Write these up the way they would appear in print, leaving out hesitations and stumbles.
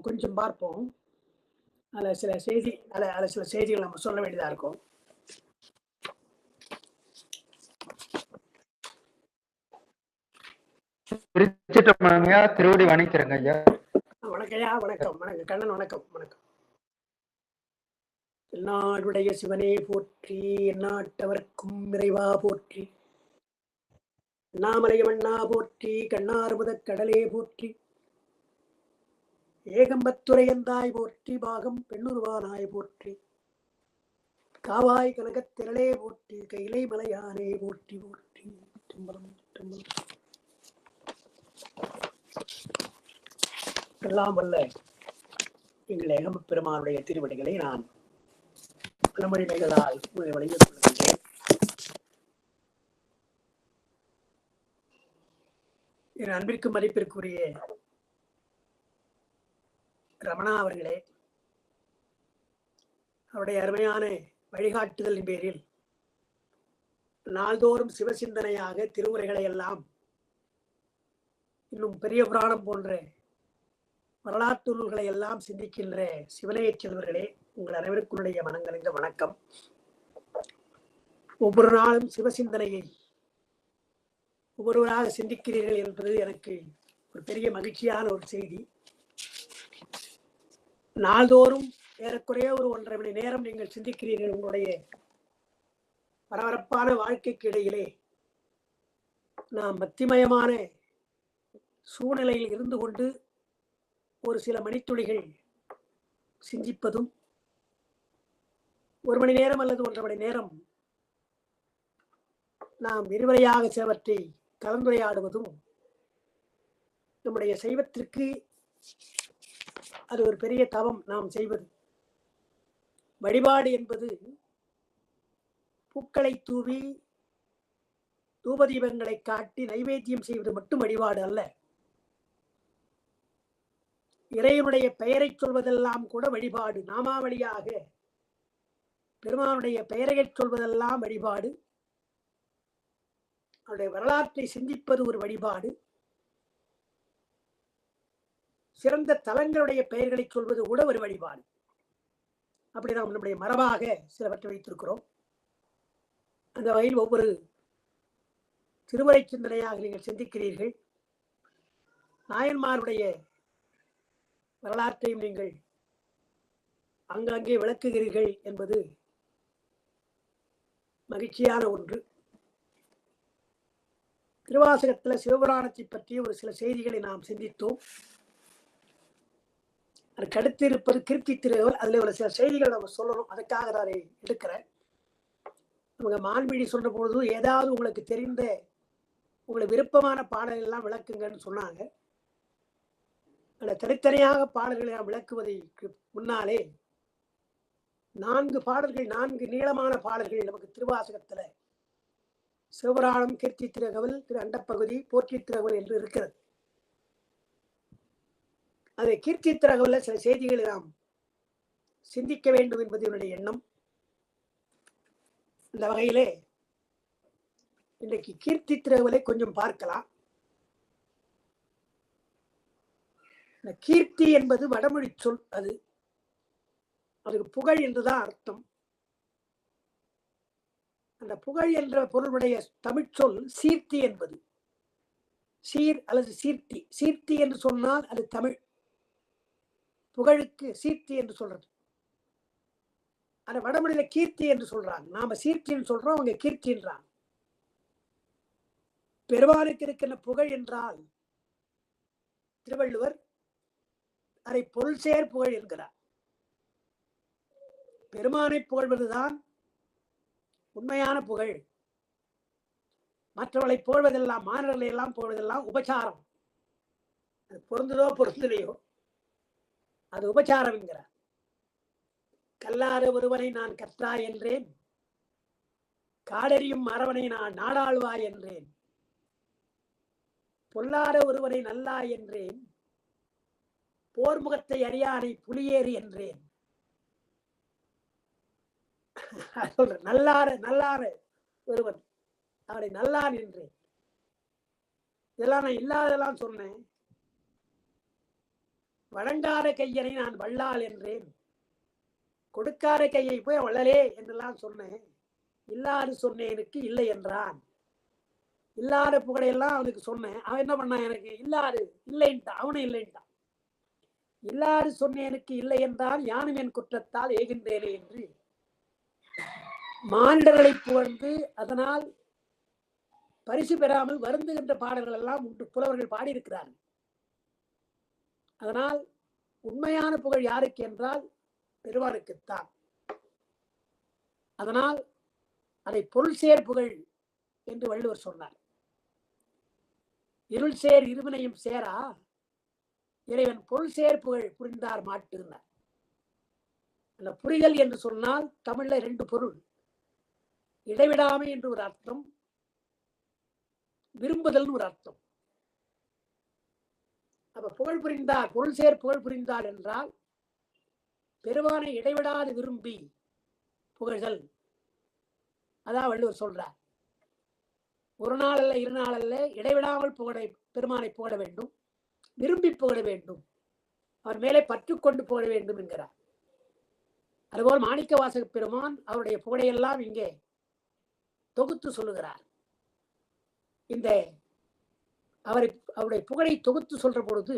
கொஞ்சம் பார்ப்போம். அதில் சில செய்திகள் நம்ம சொல்ல வேண்டியதாக இருக்கும். திருவடி வணக்கிறேங்க ஐயா. வணக்கம் ஐயா. வணக்கம் வணக்கம் கண்ணன். வணக்கம் வணக்கம். எந்நாடுடைய சிவனே போற்றி, எந்நாட்டவர்க்கும் இறைவா போற்றி, அண்ணாமலையமண்ணா போற்றி, கண்ணார்முதக் கடலே போற்றி, ஏகம்பத்துரையந்தாய் போற்றி, பாகம் பெண்ணுருவானாய் போற்றி, காவாய் கனகத்திரளே போற்றி, கைலை மலையானே போற்றி போற்றி. தும்பலம் தும்பலம். எல்லாம் வல்ல எங்கள் ஏகம்ப பெருமானுடைய திருவடிகளை நான் பலமொழிமைகளால் உங்களை வழங்கிக் கொள்கின்றேன். என் அன்பிற்கு மதிப்பிற்குரிய ரமணா அவர்களே, அவருடைய அருமையான வழிகாட்டுதலின் பேரில் நாள்தோறும் சிவசிந்தனையாக திருமுறைகளை எல்லாம், இன்னும் பெரிய புராணம் போன்ற வரலாற்று நூல்களை எல்லாம் சிந்திக்கின்ற சிவனைய செல்வர்களே, உங்கள் அனைவருக்குடைய மனங்களைந்த வணக்கம். ஒவ்வொரு நாளும் சிவசிந்தனையை ஒவ்வொருவராக சிந்திக்கிறீர்கள் என்பது எனக்கு ஒரு பெரிய மகிழ்ச்சியான ஒரு செய்தி. நாள்தோறும் ஏறக்குறைய ஒரு 1.5 மணி நேரம் நீங்கள் சிந்திக்கிறீர்கள். உங்களுடைய பரபரப்பான வாழ்க்கைக்கு இடையிலே நாம் பக்திமயமான சூழ்நிலையில் இருந்து கொண்டு ஒரு சில மணித்துளிகள் சிந்திப்பதும், 1 மணி நேரம் அல்லது 1.5 மணி நேரம் நாம் விரிவுரையாக சிலவற்றை கலந்துரையாடுவதும் நம்முடைய சைவத்திற்கு அது ஒரு பெரிய தவம். நாம் செய்வது வழிபாடு என்பது பூக்களை தூவி தூபதீபங்களை காட்டி நைவேத்தியம் செய்வது மட்டும் வழிபாடு அல்ல. இறைவனுடைய பெயரை சொல்வதெல்லாம் கூட வழிபாடு. நாமாவளியாக பெருமானுடைய பெயரை சொல்வதெல்லாம் வழிபாடு. அவருடைய வரலாற்றை சிந்திப்பது ஒரு வழிபாடு. சிறந்த தலங்களுடைய பெயர்களை சொல்வது கூட ஒரு வழிபாடு. அப்படி நாம் நம்முடைய மரபாக சிலவற்றை வைத்திருக்கிறோம். அந்த வகையில் ஒவ்வொரு திருமுறை சிந்தனையாக நீங்கள் சிந்திக்கிறீர்கள். நாயன்மாருடைய வரலாற்றையும் நீங்கள் அங்கங்கே விளக்குகிறீர்கள் என்பது மகிழ்ச்சியான ஒன்று. திருவாசகத்தில் சிவபுராணத்தை பற்றி ஒரு சில செய்திகளை நாம் சிந்தித்தோம். அதுக்கு அடுத்து இருப்பது கீர்த்தி திருவள்ளுவர். அதில் ஒரு சில செய்திகள் நம்ம சொல்லணும். அதுக்காக நான் அதை எடுக்கிறேன். அவங்க மான்பிடி சொல்ற பொழுது ஏதாவது உங்களுக்கு தெரிந்த உங்களுக்கு விருப்பமான பாடல்கள் எல்லாம் விளக்குங்கன்னு சொன்னாங்க. தனித்தனியாக பாடல்களை நாம் விளக்குவதற்கு முன்னாலே 4 பாடல்கள், 4 நீளமான பாடல்கள் நமக்கு திருவாசகத்துல சிவபுராணம், கீர்த்தி திருகவல், திரு அண்டப்பகுதி, போற்றி திருகவல் என்று இருக்கிறது. அதை கீர்த்தி திருகவல்ல சில செய்திகளை நாம் சிந்திக்க வேண்டும் என்பது என்னுடைய எண்ணம். இந்த வகையிலே இன்றைக்கு கீர்த்தி திருகவலை கொஞ்சம் பார்க்கலாம். இந்த கீர்த்தி என்பது வடமொழி சொல். அதுக்கு புகழ் என்றுதான் அர்த்தம். அந்த புகழ் என்ற பொருளுடைய தமிழ் சொல் சீர்த்தி என்பது. சீர் அல்லது சீர்த்தி. சீர்த்தி என்று சொன்னால் அது தமிழ். புகழுக்கு சீர்த்தி என்று சொல்றது. அந்த வடமொழியில கீர்த்தி என்று சொல்றாங்க. நாம சீர்த்தின்னு சொல்றோம், அவங்க கீர்த்தின்றாங்க. பெருமானுக்கு இருக்கின்ற புகழ் என்றால் திருவள்ளுவர் அதை பொருள் சேர் புகழ் என்கிறார். பெருமானை புகழ்வதுதான் உண்மையான புகழ். மற்றவர்களை புகழ்வதெல்லாம், மாணவர்களை எல்லாம் புகழ்வதெல்லாம் உபச்சாரம். அது பொருந்ததோ பொருந்தலையோ அது உபச்சாரம் என்கிறார். கல்லாத ஒருவனை நான் கற்றாய் என்றேன், காடறியும் அரவனை நான் நாடாளுவாய் என்றேன், பொல்லாத ஒருவனை நல்லாய் என்றேன், போர்முகத்தை அறியானை புலியேறி என்றேன். நல்லார ஒருவன் அவனை நல்லான் என்றேன். இதெல்லாம் நான் இல்லாதெல்லாம் சொன்னேன். வழங்காத கையனை நான் வள்ளால் என்றேன், கொடுக்காத கையை போய் வள்ளலே என்றெல்லாம் சொன்னேன். இல்லாது சொன்னேனுக்கு இல்லை என்றான். இல்லாத புகழையெல்லாம் அவனுக்கு சொன்னேன். அவன் என்ன பண்ணான்? எனக்கு இல்லாது இல்லைன்ட்டான். அவனும் இல்லைன்ட்டான். இல்லாது சொன்னேனுக்கு இல்லை என்றால் யானும் என் குற்றத்தால் ஏகின்றேனே என்று மானிடர்களை புகழ்ந்து அதனால் பரிசு பெறாமல் வருந்துகின்ற பாடல்கள் எல்லாம் புலவர்கள் பாடியிருக்கிறார்கள். அதனால் உண்மையான புகழ் யாருக்கு என்றால் பெருமானுக்குத்தான். அதனால் அதை பொருள் சேர் புகழ் என்று வள்ளுவர் சொன்னார். இருள் சேர் இருவினையும் சேரா, இறைவன் பொருள் சேர் புகழ் புரிந்தார் மாட்டுனார். அந்த புரிதல் என்று சொன்னால் தமிழ்ல 2 பொருள். இடைவிடாமை என்று ஒரு அர்த்தம், விரும்புதல் ஒரு அர்த்தம். அப்ப புகழ் புரிந்தார், பொருள் சேர் புகழ் புரிந்தார் என்றால் பெருமானை இடைவிடாது விரும்பி புகழ்தல். அதான் வள்ளுவர் சொல்றார். ஒரு நாள் அல்ல, 2 நாள் அல்ல, இடைவிடாமல் பெருமானை புகழ வேண்டும், விரும்பி புகழ வேண்டும், அவர் மேலே பற்றுக்கொண்டு புகழ வேண்டும் என்கிறார். அதுபோல் மாணிக்க வாசக பெருமான் அவருடைய புகழையெல்லாம் இங்கே தொகுத்து சொல்லுகிறார். இந்த அவருடைய புகழை தொகுத்து சொல்ற பொழுது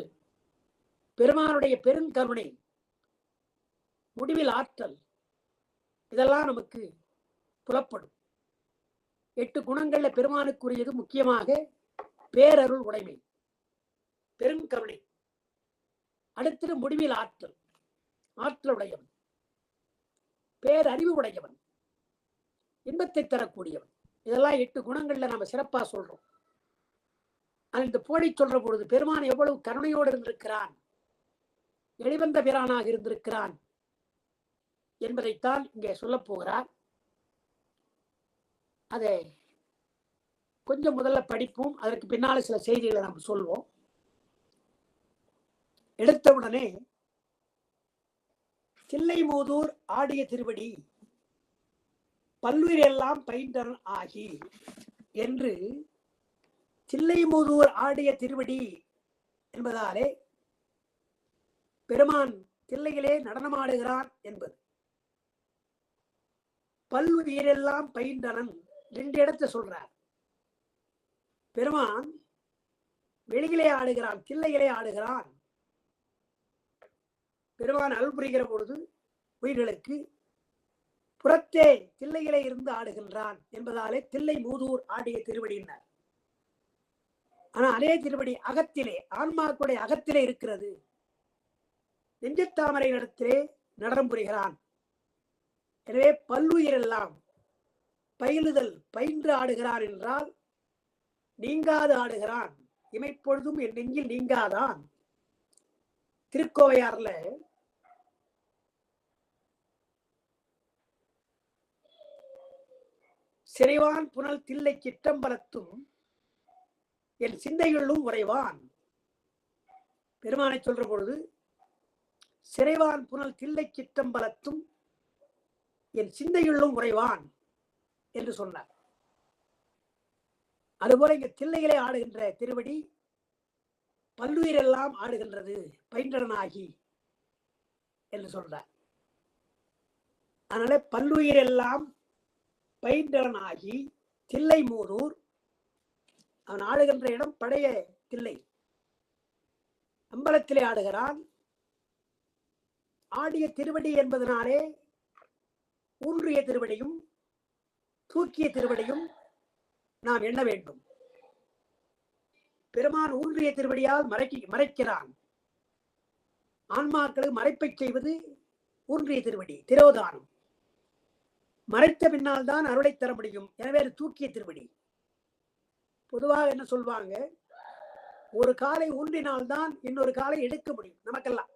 பெருமானுடைய பெருங்கருணை, முடிவில் ஆற்றல், இதெல்லாம் நமக்கு புலப்படும். 8 குணங்கள்ல பெருமானுக்குரியது முக்கியமாக பேரருள் உடைமை, பெருங்கருணை. அடுத்தது முடிவில் ஆற்றல், ஆற்றல் உடையவன், பேரறிவு உடையவன், இன்பத்தை தரக்கூடியவன். இதெல்லாம் 8 குணங்கள்ல நம்ம சிறப்பா சொல்றோம். அந்த புகழை சொல்ற பொழுது பெருமான் எவ்வளவு கருணையோடு இருந்திருக்கிறான், எளிவந்த பிரானாக இருந்திருக்கிறான் என்பதைத்தான் இங்கே சொல்ல போகிறார். அதை கொஞ்சம் முதல்ல படிப்போம், அதற்கு பின்னால சில செய்திகளை நாம் சொல்வோம். எடுத்தவுடனே தில்லைமூதூர் ஆடிய திருவடி பல்லுயிரெல்லாம் பயின்றன் ஆகி என்று தில்லைமூதூர் ஆடிய திருவடி என்பதாலே பெருமான் தில்லையிலே நடனமாடுகிறான் என்பது. பல்லுயிரெல்லாம் பயின்றனன் 2 இடத்தை சொல்றார். பெருமான் வெளியிலே ஆடுகிறான், தில்லையிலே ஆடுகிறான். பெருமான் அருள் புரிகிற பொழுது உயிர்களுக்கு புறத்தே தில்லையிலே இருந்து ஆடுகின்றான் என்பதாலே தில்லைமூதூர் ஆடிய திருவடியினர். ஆனா அதே திருவடி அகத்திலே, ஆன்மாக்குடைய அகத்திலே இருக்கிறது. நெஞ்சத்தாமரை இடத்திலே நடனம் புரிகிறான். எனவே பல்லுயிரெல்லாம் பயிலுதல், பயின்று ஆடுகிறான் என்றால் நீங்காது ஆடுகிறான். இமைப்பொழுதும் என் நெஞ்சில் நீங்காதான். திருக்கோவையார்ல சிறைவான் புனல் தில்லை சிற்றம்பலத்தும் என் சிந்தையுள்ளும் உறைவான். பெருமானை சொல்ற பொழுது சிறைவான் புனல் தில்லை சிற்றம்பலத்தும் என் சிந்தையுள்ளும் உறைவான் என்று சொன்னார். அதுபோல இங்க தில்லையிலே ஆடுகின்ற திருவடி பல்லுயிரெல்லாம் ஆடுகின்றது, பயின்றனாகி என்று சொல்றார். அதனால பல்லுயிரெல்லாம் பயின்றனாகி தில்லைமூதூர், அவன் ஆடுகின்ற இடம் பழைய தில்லை, அம்பலத்திலே ஆடுகிறான். ஆடிய திருவடி என்பதனாலே ஊன்றிய திருவடியும் தூக்கிய திருவடியும் நாம் எண்ண வேண்டும். பெருமான் ஊன்றிய திருவடியால் மறைக்கிறான். ஆன்மாக்களுக்கு மறைப்பை செய்வது ஊன்றிய திருவடி, திரோதானம். மறைத்த பின்னால் தான் அருளை தர முடியும். எனவே தூக்கிய திருவடி. பொதுவாக என்ன சொல்வாங்க, ஒரு காலை ஊன்றினால்தான் இன்னொரு காலை எடுக்க முடியும் நமக்கெல்லாம்.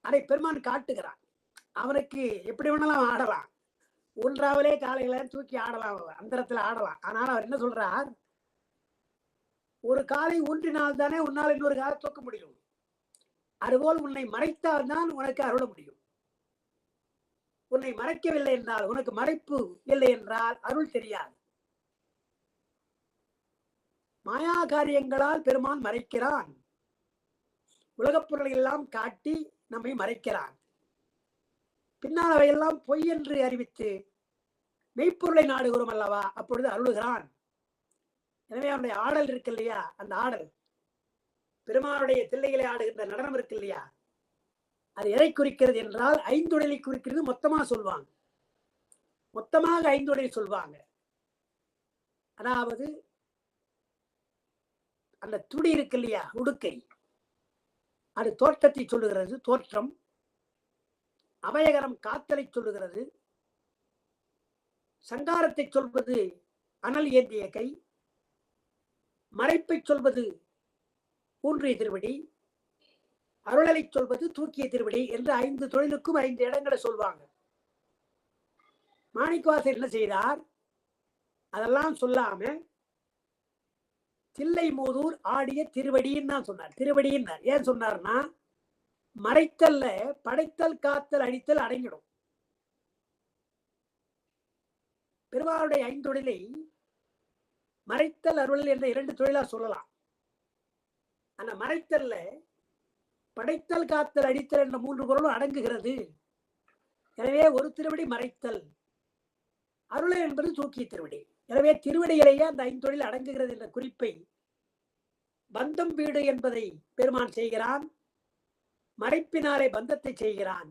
அதை பெருமான் காட்டுகிறான். அவனுக்கு எப்படி வேணாலும் ஆடலாம், ஊன்றாவலே காலையில தூக்கி ஆடலாம், அந்தரத்துல ஆடலாம். ஆனால் அவர் என்ன சொல்றார், ஒரு காலை ஊன்றினால் தானே உன்னால் இன்னொரு காலை தூக்க முடியும். அதுபோல் உன்னை மறைத்தால் தான் உனக்கு அருள முடியும். உன்னை மறைக்கவில்லை என்றால், உனக்கு மறைப்பு இல்லை என்றால் அருள் தெரியாது. மாயா காரியங்களால் பெருமான் மறைக்கிறான். உலகப் பொருளை எல்லாம் காட்டி நம்மை மறைக்கிறான். பின்னால் அவையெல்லாம் பொய் என்று அறிவித்து மெய்ப்பொருளை நாடுகிறோம் அல்லவா, அப்பொழுது அருளுகிறான். எனவே அவனுடைய ஆடல் இருக்கு இல்லையா, அந்த ஆடல் பெருமானுடைய தில்லைகளை ஆடுகின்ற நடனம் இருக்கு இல்லையா, அது எதை குறிக்கிறது என்றால் ஐந்துடலை குறிக்கிறது. மொத்தமா சொல்வாங்க, மொத்தமாக ஐந்துடலை சொல்வாங்க. அதாவது அந்த துடி இருக்கு இல்லையா, உடுக்கை, அது தோற்றத்தை சொல்லுகிறது, தோற்றம். அபயகரம் காத்தலை சொல்லுகிறது. சங்காரத்தை சொல்வது அனல் ஏந்திய கை. மறைப்பை சொல்வது ஊன்றிய திருவடி. அருளலை சொல்வது தூக்கிய திருவடி என்று 5 தொழிலுக்கும் 5 இடங்களை சொல்வாங்க. மாணிக்கவாசகர் என்ன செய்தார், அதெல்லாம் சொல்லாம தில்லை மூதூர் ஆடிய திருவடின்னு தான் சொன்னார். திருவடின்னு ஏன் சொன்னார்னா, மறைத்தல்ல படைத்தல் காத்தல் அழித்தல் அடங்கிடும். பெருமாளுடைய 5 தொழிலை மறைத்தல் அருள் என்ற 2 தொழிலா சொல்லலாம். அந்த மறைத்தல்ல படைத்தல் காத்தல் அடித்தல் என்ற 3 பொருளும் அடங்குகிறது. எனவே ஒரு திருவடி மறைத்தல், அருள் என்பது தூக்கிய திருவடி. எனவே திருவடியிலேயே அந்த 5 தொழில் அடங்குகிறது என்ற குறிப்பை பந்தம் வீடு என்பதை பெருமான் செய்கிறான். மறைப்பினாலே பந்தத்தை செய்கிறான்,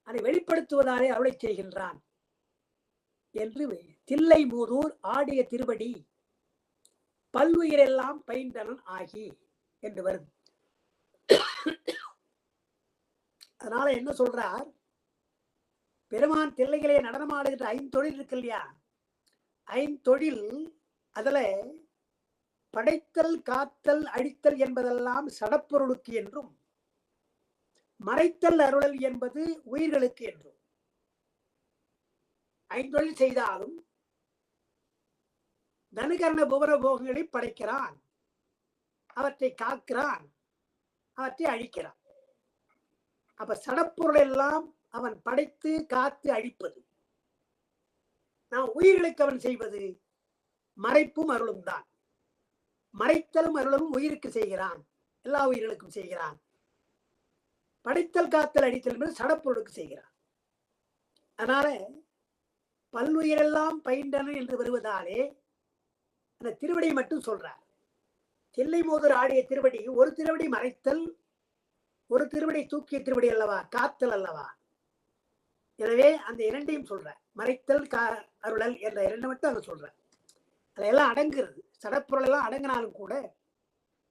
அதை வெளிப்படுத்துவதாலே அருளை செய்கின்றான் என்று தில்லை மூதூர் ஆடிய திருவடி பல்லுயிரெல்லாம் பயின்றனன் ஆகி என்று வருது. அதனால என்ன சொல்றார் பெருமான், தில்லைகளே நடனமாடுகின்ற 5 தொழில் இருக்கு இல்லையா, 5 தொழில் அதுல படைத்தல் காத்தல் அழித்தல் என்பதெல்லாம் சடப்பொருளுக்கு என்றும், மறைத்தல் அருளல் என்பது உயிர்களுக்கு என்றும். 5 தொழில் செய்தாலும் தனுகரண புவன போகங்களை படைக்கிறான், அவற்றை காக்கிறான், அவற்றை அழிக்கிறான். அப்ப சடப்பொருள் எல்லாம் அவன் படைத்து காத்து அழிப்பது. நாம் உயிர்களுக்கு அவன் செய்வது மறைப்பும் அருளும் தான். மறைத்தலும் அருளும் உயிருக்கு செய்கிறான், எல்லா உயிர்களுக்கும் செய்கிறான். படைத்தல் காத்தல் அடித்தல் என்பது சடப்பொருளுக்கு செய்கிறான். அதனால பல்லுயிரெல்லாம் பயின்றன என்று வருவதாலே அந்த திருவடியை மட்டும் சொல்றார். தில்லை மூதூர் ஆடிய திருவடி, ஒரு திருவடி மறைத்தல், ஒரு திருவடி தூக்கிய திருவடி அல்லவா, காத்தல் அல்லவா. எனவே அந்த 2ஐயும் சொல்ற, மறைத்தல் அருளல் என்ற 2 மட்டும் அங்க சொல்ற. அதெல்லாம் அடங்குறது. சடப்பொருள் எல்லாம் அடங்கினாலும் கூட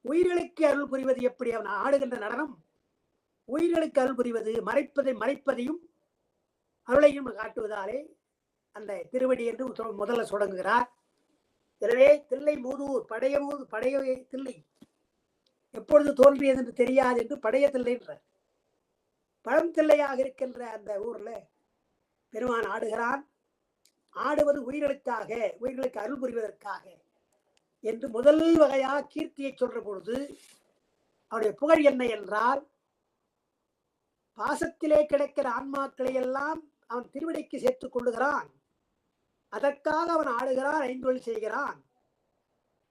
உயிர்களுக்கு அருள் புரிவது எப்படி, அவன் ஆடுகின்ற நடனம் உயிர்களுக்கு அருள் புரிவது, மறைப்பதையும் அருளையும் காட்டுவதாலே அந்த திருவடி என்று முதல்ல தொடங்குகிறார். எனவே தில்லை மூதூர் படைய தில்லை எப்பொழுது தோன்றியது என்று தெரியாது என்று படைய தில்லை என்றார். பழந்தில்லையாக இருக்கின்ற அந்த ஊர்ல பெருமான் ஆடுகிறான். ஆடுவது உயிர்களுக்காக, உயிர்களுக்கு அருள் புரிவதற்காக என்று முதல் வகையாக கீர்த்தியை சொல்ற பொழுது அவருடைய புகழ் என்ன என்றால், பாசத்திலே கிடைக்கிற ஆன்மாக்களை எல்லாம் அவன் திருவடிக்கு சேர்த்துக் கொள்ளுகிறான். அதற்காக அவன் ஆடுகிறான், 5 தொழில் செய்கிறான்.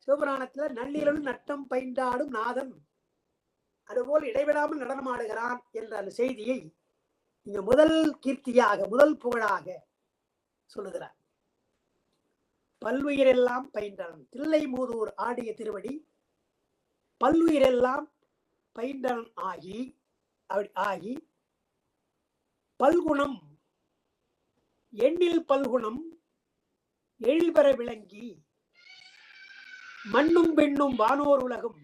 சிவபுராணத்தில் நள்ளிரவு நட்டம் பயின்றாடும் நாதன் அதுபோல் இடைவிடாமல் நடனம் ஆடுகிறான் என்ற அந்த செய்தியை இங்க முதல் கீர்த்தியாக, முதல் புகழாக சொல்லுகிறார். பல்லுயிரெல்லாம் பயின்றனன், தில்லை மூதூர் ஆடிய திருவடி பல்லுயிரெல்லாம் பயின்றனன் ஆகி பல்குணம் எண்ணில் பல்குணம் எழில்பெற விளங்கி மண்ணும் பெண்ணும் வானோர் உலகம்,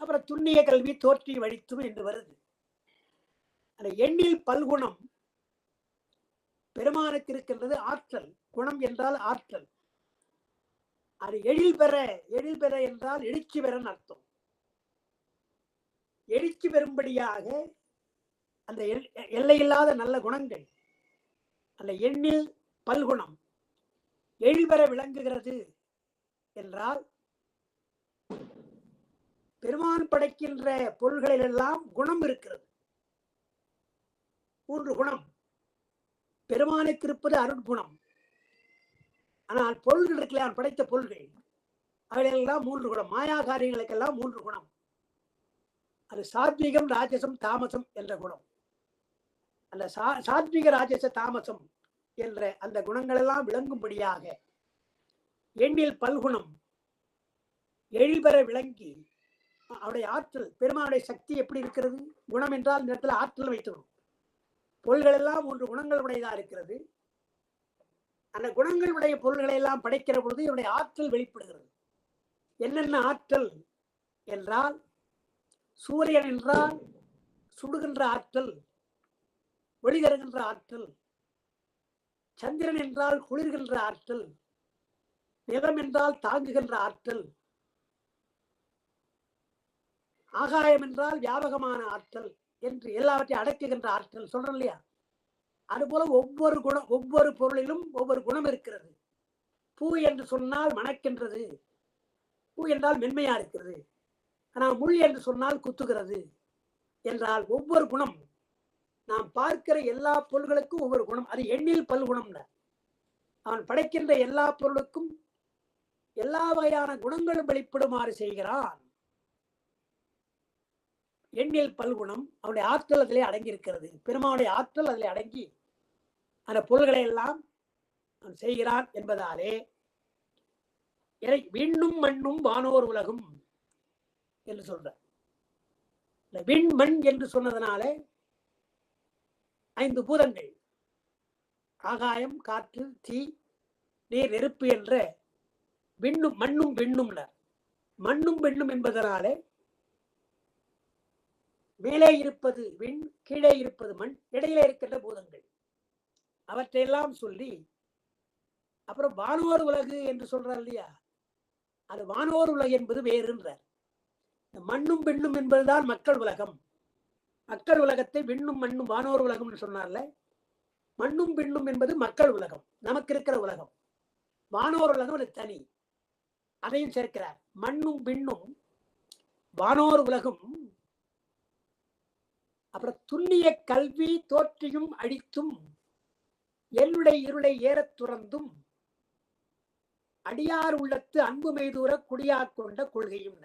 அப்புறம் துண்ணிய கல்வி தோற்றி வழித்தும் என்று வருது. அந்த எண்ணில் பல்குணம் பெருமானுக்கு இருக்கின்றது ஆற்றல். குணம் என்றால் ஆற்றல். அது எழில் பெற என்றால் எழுச்சி பெறன்னு அர்த்தம். எழுச்சி பெறும்படியாக அந்த எல்லையில்லாத நல்ல குணங்கள், அந்த எண்ணில் பல்குணம் எழில்பெற விளங்குகிறது என்றால், பெருமான் படைக்கின்ற பொருள்களில் எல்லாம் குணம் இருக்கிறது. 3 குணம் பெருமானுக்கு இருப்பது அருட்குணம். ஆனால் பொருள்கள் இருக்கல, அவன் படைத்த பொருள்கள் அவைகளெல்லாம் 3 குணம். மாயா காரியங்களுக்கெல்லாம் 3 குணம். அது சாத்விகம், ராஜசம், தாமசம் என்ற குணம். அந்த சாத்விக, ராஜச, தாமசம் என்ற அந்த குணங்கள் எல்லாம் விளங்கும்படியாக எண்ணில் பல்குணம் எழில்பெற விளங்கி அவருடைய ஆற்றல், பெருமானுடைய சக்தி எப்படி இருக்கிறது? குணம் என்றால் இந்த இடத்துல ஆற்றல் வைத்துக்கணும். பொருள்கள் எல்லாம் 3 குணங்கள் உடையதா இருக்கிறது. அந்த குணங்கள் உடைய பொருள்களை எல்லாம் படைக்கிற பொழுது இவருடைய ஆற்றல் வெளிப்படுகிறது. என்னென்ன ஆற்றல் என்றால், சூரியன் என்றால் சுடுகின்ற ஆற்றல், ஒளி தருகின்ற ஆற்றல். சந்திரன் என்றால் குளிர்கின்ற ஆற்றல். நிலம் என்றால் தாங்குகின்ற ஆற்றல். ஆகாயம் என்றால் வியாபகமான ஆற்றல் என்று எல்லாவற்றையும் அடக்குகின்ற ஆற்றல் சொல்றோம் இல்லையா? அதுபோல ஒவ்வொரு பொருளிலும் ஒவ்வொரு குணம் இருக்கிறது. பூ என்று சொன்னால் மணக்கின்றது, பூ என்றால் மென்மையா இருக்கிறது. ஆனால் முள் என்று சொன்னால் குத்துகிறது என்றால் ஒவ்வொரு குணம், நாம் பார்க்கிற எல்லா பொருள்களுக்கும் ஒவ்வொரு குணம். அது எண்ணில் பல்குணம். அவன் படைக்கின்ற எல்லா பொருளுக்கும் எல்லா வகையான குணங்களும் வெளிப்படுமாறு செய்கிறான். எண்ணில் பல்குணம், அவனுடைய ஆற்றல் அதிலே அடங்கி இருக்கிறது. பெருமானுடைய ஆற்றல் அதிலே அடங்கி அந்த பொருள்களை எல்லாம் அவன் செய்கிறான் என்பதாலே விண்ணும் மண்ணும் வானோர் உலகும் என்று சொல்ற. விண் மண் என்று சொன்னதனாலே 5 பூதங்கள், ஆகாயம், காற்று, தீ, நீர், நெருப்பு என்ற விண்ணும் மண்ணும் விண்ணும். மண்ணும் விண்ணும் என்பதனாலே மேலே இருப்பது விண், கீழே இருப்பது மண், இடையில இருக்கின்ற பூதங்கள் அவற்றையெல்லாம் சொல்லி அப்புறம் வானோர் உலகு என்று சொல்றார் இல்லையா? அது வானோர் உலகு என்பது வேறுன்றார். மண்ணும் பெண்ணும் என்பதுதான் மக்கள் உலகம். மக்கள் உலகத்தை விண்ணும் மண்ணும் வானோர் உலகம் சொன்னார்ல. மண்ணும் பெண்ணும் என்பது மக்கள் உலகம், நமக்கு இருக்கிற உலகம். வானோர் உலகம் அது தனி, அதையும் சேர்க்கிறார். மண்ணும் பெண்ணும் வானோர் உலகம். அப்புறம் துண்ணிய கல்வி தோற்றியும் அழித்தும் என்னுடைய இருளை ஏறத் துறந்தும் அடியார் உள்ளத்து அன்பு மெய்தூர குடியாக் கொண்ட கொள்கையும்.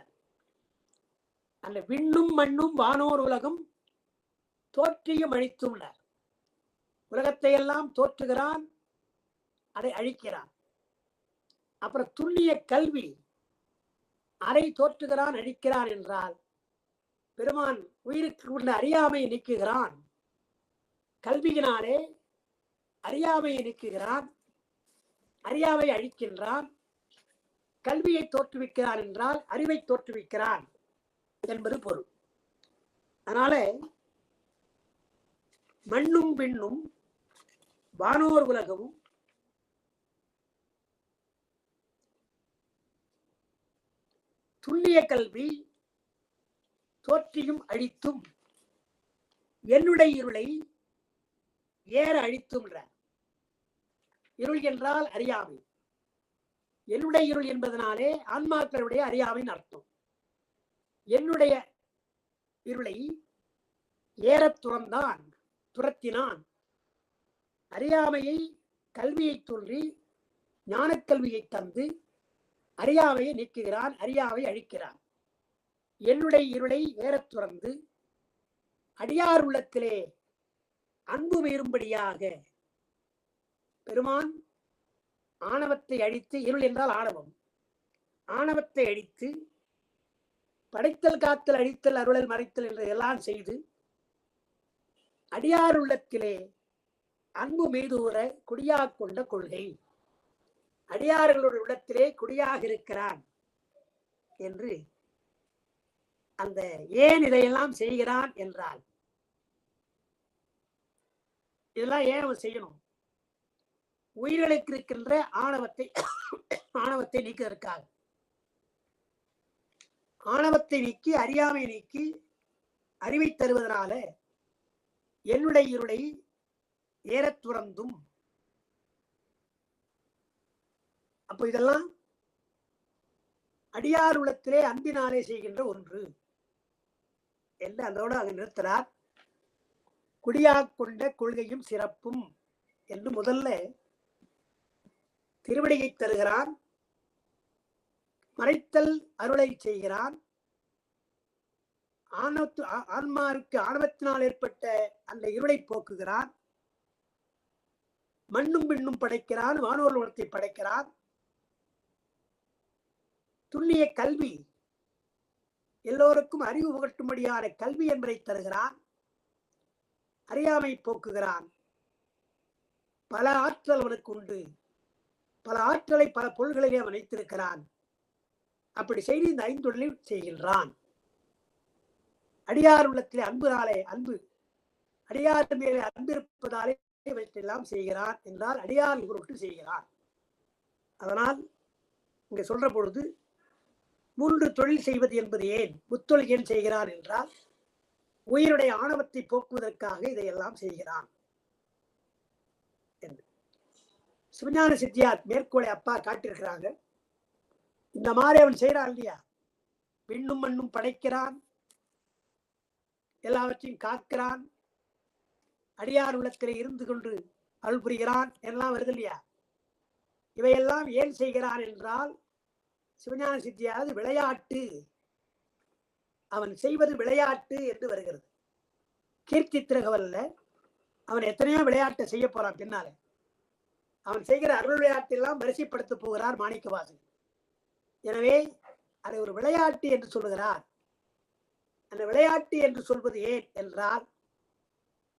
அந்த விண்ணும் மண்ணும் வானோர் உலகம் தோற்றியும் அழித்தும். உலகத்தை எல்லாம் தோற்றுகிறான், அதை அழிக்கிறான். அப்புறம் துண்ணிய கல்வி, அதை தோற்றுகிறான், அழிக்கிறான் என்றால் பெருமான் உயிருக்கு உள்ள அறியாமையை நீக்குகிறான். கல்வியினாலே அறியாமையை நீக்குகிறான், அறியாமை அழிக்கின்றான். கல்வியை தோற்றுவிக்கிறான் என்றால் அறிவை தோற்றுவிக்கிறான் என்பது பொருள். அதனால மண்ணும் பெண்ணும் வானோர் உலகமும் துண்ணிய கல்வி தோற்றியும் அழித்தும் என்னுடைய இருளை ஏற அழித்தும். இருள் என்றால் அறியாமை. என்னுடைய இருள் என்பதனாலே ஆன்மாக்களுடைய அறியாமைன்னு அர்த்தம். என்னுடைய இருளை ஏற துரத்தினான். அறியாமையை, கல்வியை தோன்றி ஞானக்கல்வியை தந்து அறியாமையை நீக்குகிறான், அறியாமை அழிக்கிறான். என்னுடைய இருளை ஏற துறந்து அடியார் உள்ளத்திலே அன்பு மீறும்படியாக பெருமான் ஆணவத்தை அழித்து, இருள் என்றால் ஆணவம், ஆணவத்தை அழித்து படைத்தல், காத்தல், அழித்தல், அருளல், மறைத்தல் என்று எல்லாம் செய்து அடியார் உள்ளத்திலே அன்பு மீதூர குடியாக கொண்ட கொள்கை. அடியார்களுடைய உள்ளத்திலே குடியாக இருக்கிறான் என்று அந்த ஏன் இதையெல்லாம் செய்கிறான் என்றால், இதெல்லாம் ஏன் அவன் செய்யணும்? உயிர்களுக்கு இருக்கின்ற ஆணவத்தை நீக்குவதற்காக. ஆணவத்தை நீக்கி அறியாமை நீக்கி அறிவை தருவதனால என்னுடைய இருளை ஏற துறந்தும். அப்போ இதெல்லாம் அடியார் உள்ளத்திலே அன்பினாலே செய்கின்ற ஒன்று என்று அதோடு அங்கு நிறுத்துறார். குடியாக கொண்ட கொள்கையும் சிறப்பும் என்று முதல்ல திருவடியை தருகிறான். மறைத்தல் அருளை செய்கிறான். ஆன்மாருக்கு ஆணவத்தினால் ஏற்பட்ட அந்த இருளை போக்குகிறான். மண்ணும் பின்னும் படைக்கிறான், வானோர் உலகத்தை படைக்கிறான். துல்லிய கல்வி, எல்லோருக்கும் அறிவு புகட்டும்படியான கல்வி என்பதை தருகிறான். அறியாமை போக்குகிறான். பல ஆற்றல் அவனுக்கு உண்டு. பல ஆற்றலை பல பொருள்களிலே அவன் வைத்திருக்கிறான். அப்படி செய்து இந்த ஐந்தொழில் செய்கின்றான். அடியார் உள்ளத்திலே அன்பு அடியார் மேலே அன்பு இருப்பதாலே இவற்றையெல்லாம் செய்கிறான் என்றால் அடியார் பொருட்டு செய்கிறான். அதனால் இங்க சொல்ற பொழுது 3 தொழில் செய்வது என்பது ஏன், முத்தொழில் ஏன் செய்கிறான் என்றால் உயிருடைய ஆணவத்தை போக்குவதற்காக இதையெல்லாம் செய்கிறான். சிவஞான சித்தியார் மேற்கோளை அப்பா காட்டியிருக்கிறாங்க. இந்த மாதிரி அவன் செய்யறான் இல்லையா, விண்ணும் மண்ணும் படைக்கிறான், எல்லாவற்றையும் காக்கிறான், அடியார் உள்ளத்திலே இருந்து கொண்டு அருள் புரிகிறான் எல்லாம் வருது இல்லையா. இவையெல்லாம் ஏன் செய்கிறான் என்றால் சிவஞான சித்தியாவது விளையாட்டு, அவன் செய்வது விளையாட்டு என்று வருகிறது. கீர்த்தி திரகவல்ல, அவன் எத்தனையோ விளையாட்டை செய்ய போறான். பின்னால அவன் செய்கிற அருள் விளையாட்டெல்லாம் வரிசைப்படுத்த போகிறார் மாணிக்கவாசகர். எனவே அதை ஒரு விளையாட்டு என்று சொல்லுகிறார். அந்த விளையாட்டு என்று சொல்வது ஏன் என்றால்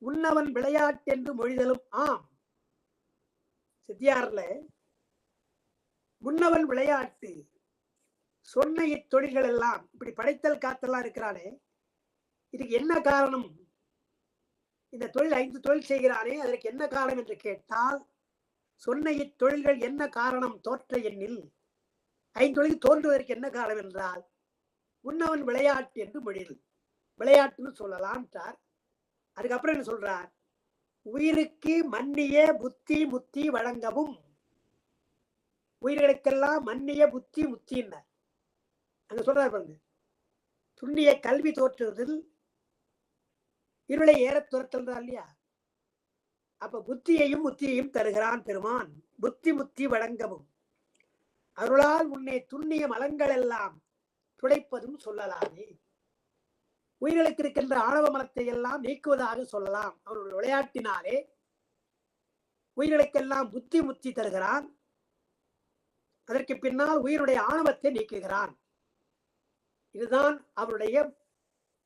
உன்னவன் விளையாட்டு என்று மொழிதலும் ஆம். சித்தியார்ல முன்னவன் விளையாட்டு சொன்ன இத்தொழில்கள் எல்லாம் இப்படி படைத்தல் காத்தெல்லாம் இருக்கிறானே, இதுக்கு என்ன காரணம்? இந்த தொழில் 5 தொழில் செய்கிறானே, அதற்கு என்ன காரணம் என்று கேட்டால் சொன்ன இத்தொழில்கள் என்ன காரணம் தோற்ற எண்ணில் 5 தொழில் தோன்றுவதற்கு என்ன காரணம் என்றால் உன்னவன் விளையாட்டு என்று மொழிதல், விளையாட்டுன்னு சொல்லலாம். அதுக்கப்புறம் என்ன சொல்றார்? உயிருக்கு மன்னிய புத்தி முத்தி வழங்கவும், உயிர்களுக்கெல்லாம் மன்னிய புத்தி முத்தின்னார். அங்க சொல்றார் பாருங்க, துண்ணிய கல்வி தோற்றுவதில் இருளை ஏற துரத்தல் இல்லையா. அப்ப புத்தியையும் முத்தியையும் தருகிறான் பெருமான். புத்தி முத்தி வழங்கவும், அருளால் முன்னே துண்ணிய மலங்கள் எல்லாம் துடைப்பதும் சொல்லலாமே. உயிர்களுக்கு இருக்கின்ற ஆணவ மலத்தை எல்லாம் நீக்குவதாக சொல்லலாம். அவருடைய விளையாட்டினாலே உயிர்களுக்கெல்லாம் புத்தி முத்தி தருகிறான். அதற்கு பின்னால் உயிருடைய ஆணவத்தை நீக்குகிறான். இதுதான் அவருடைய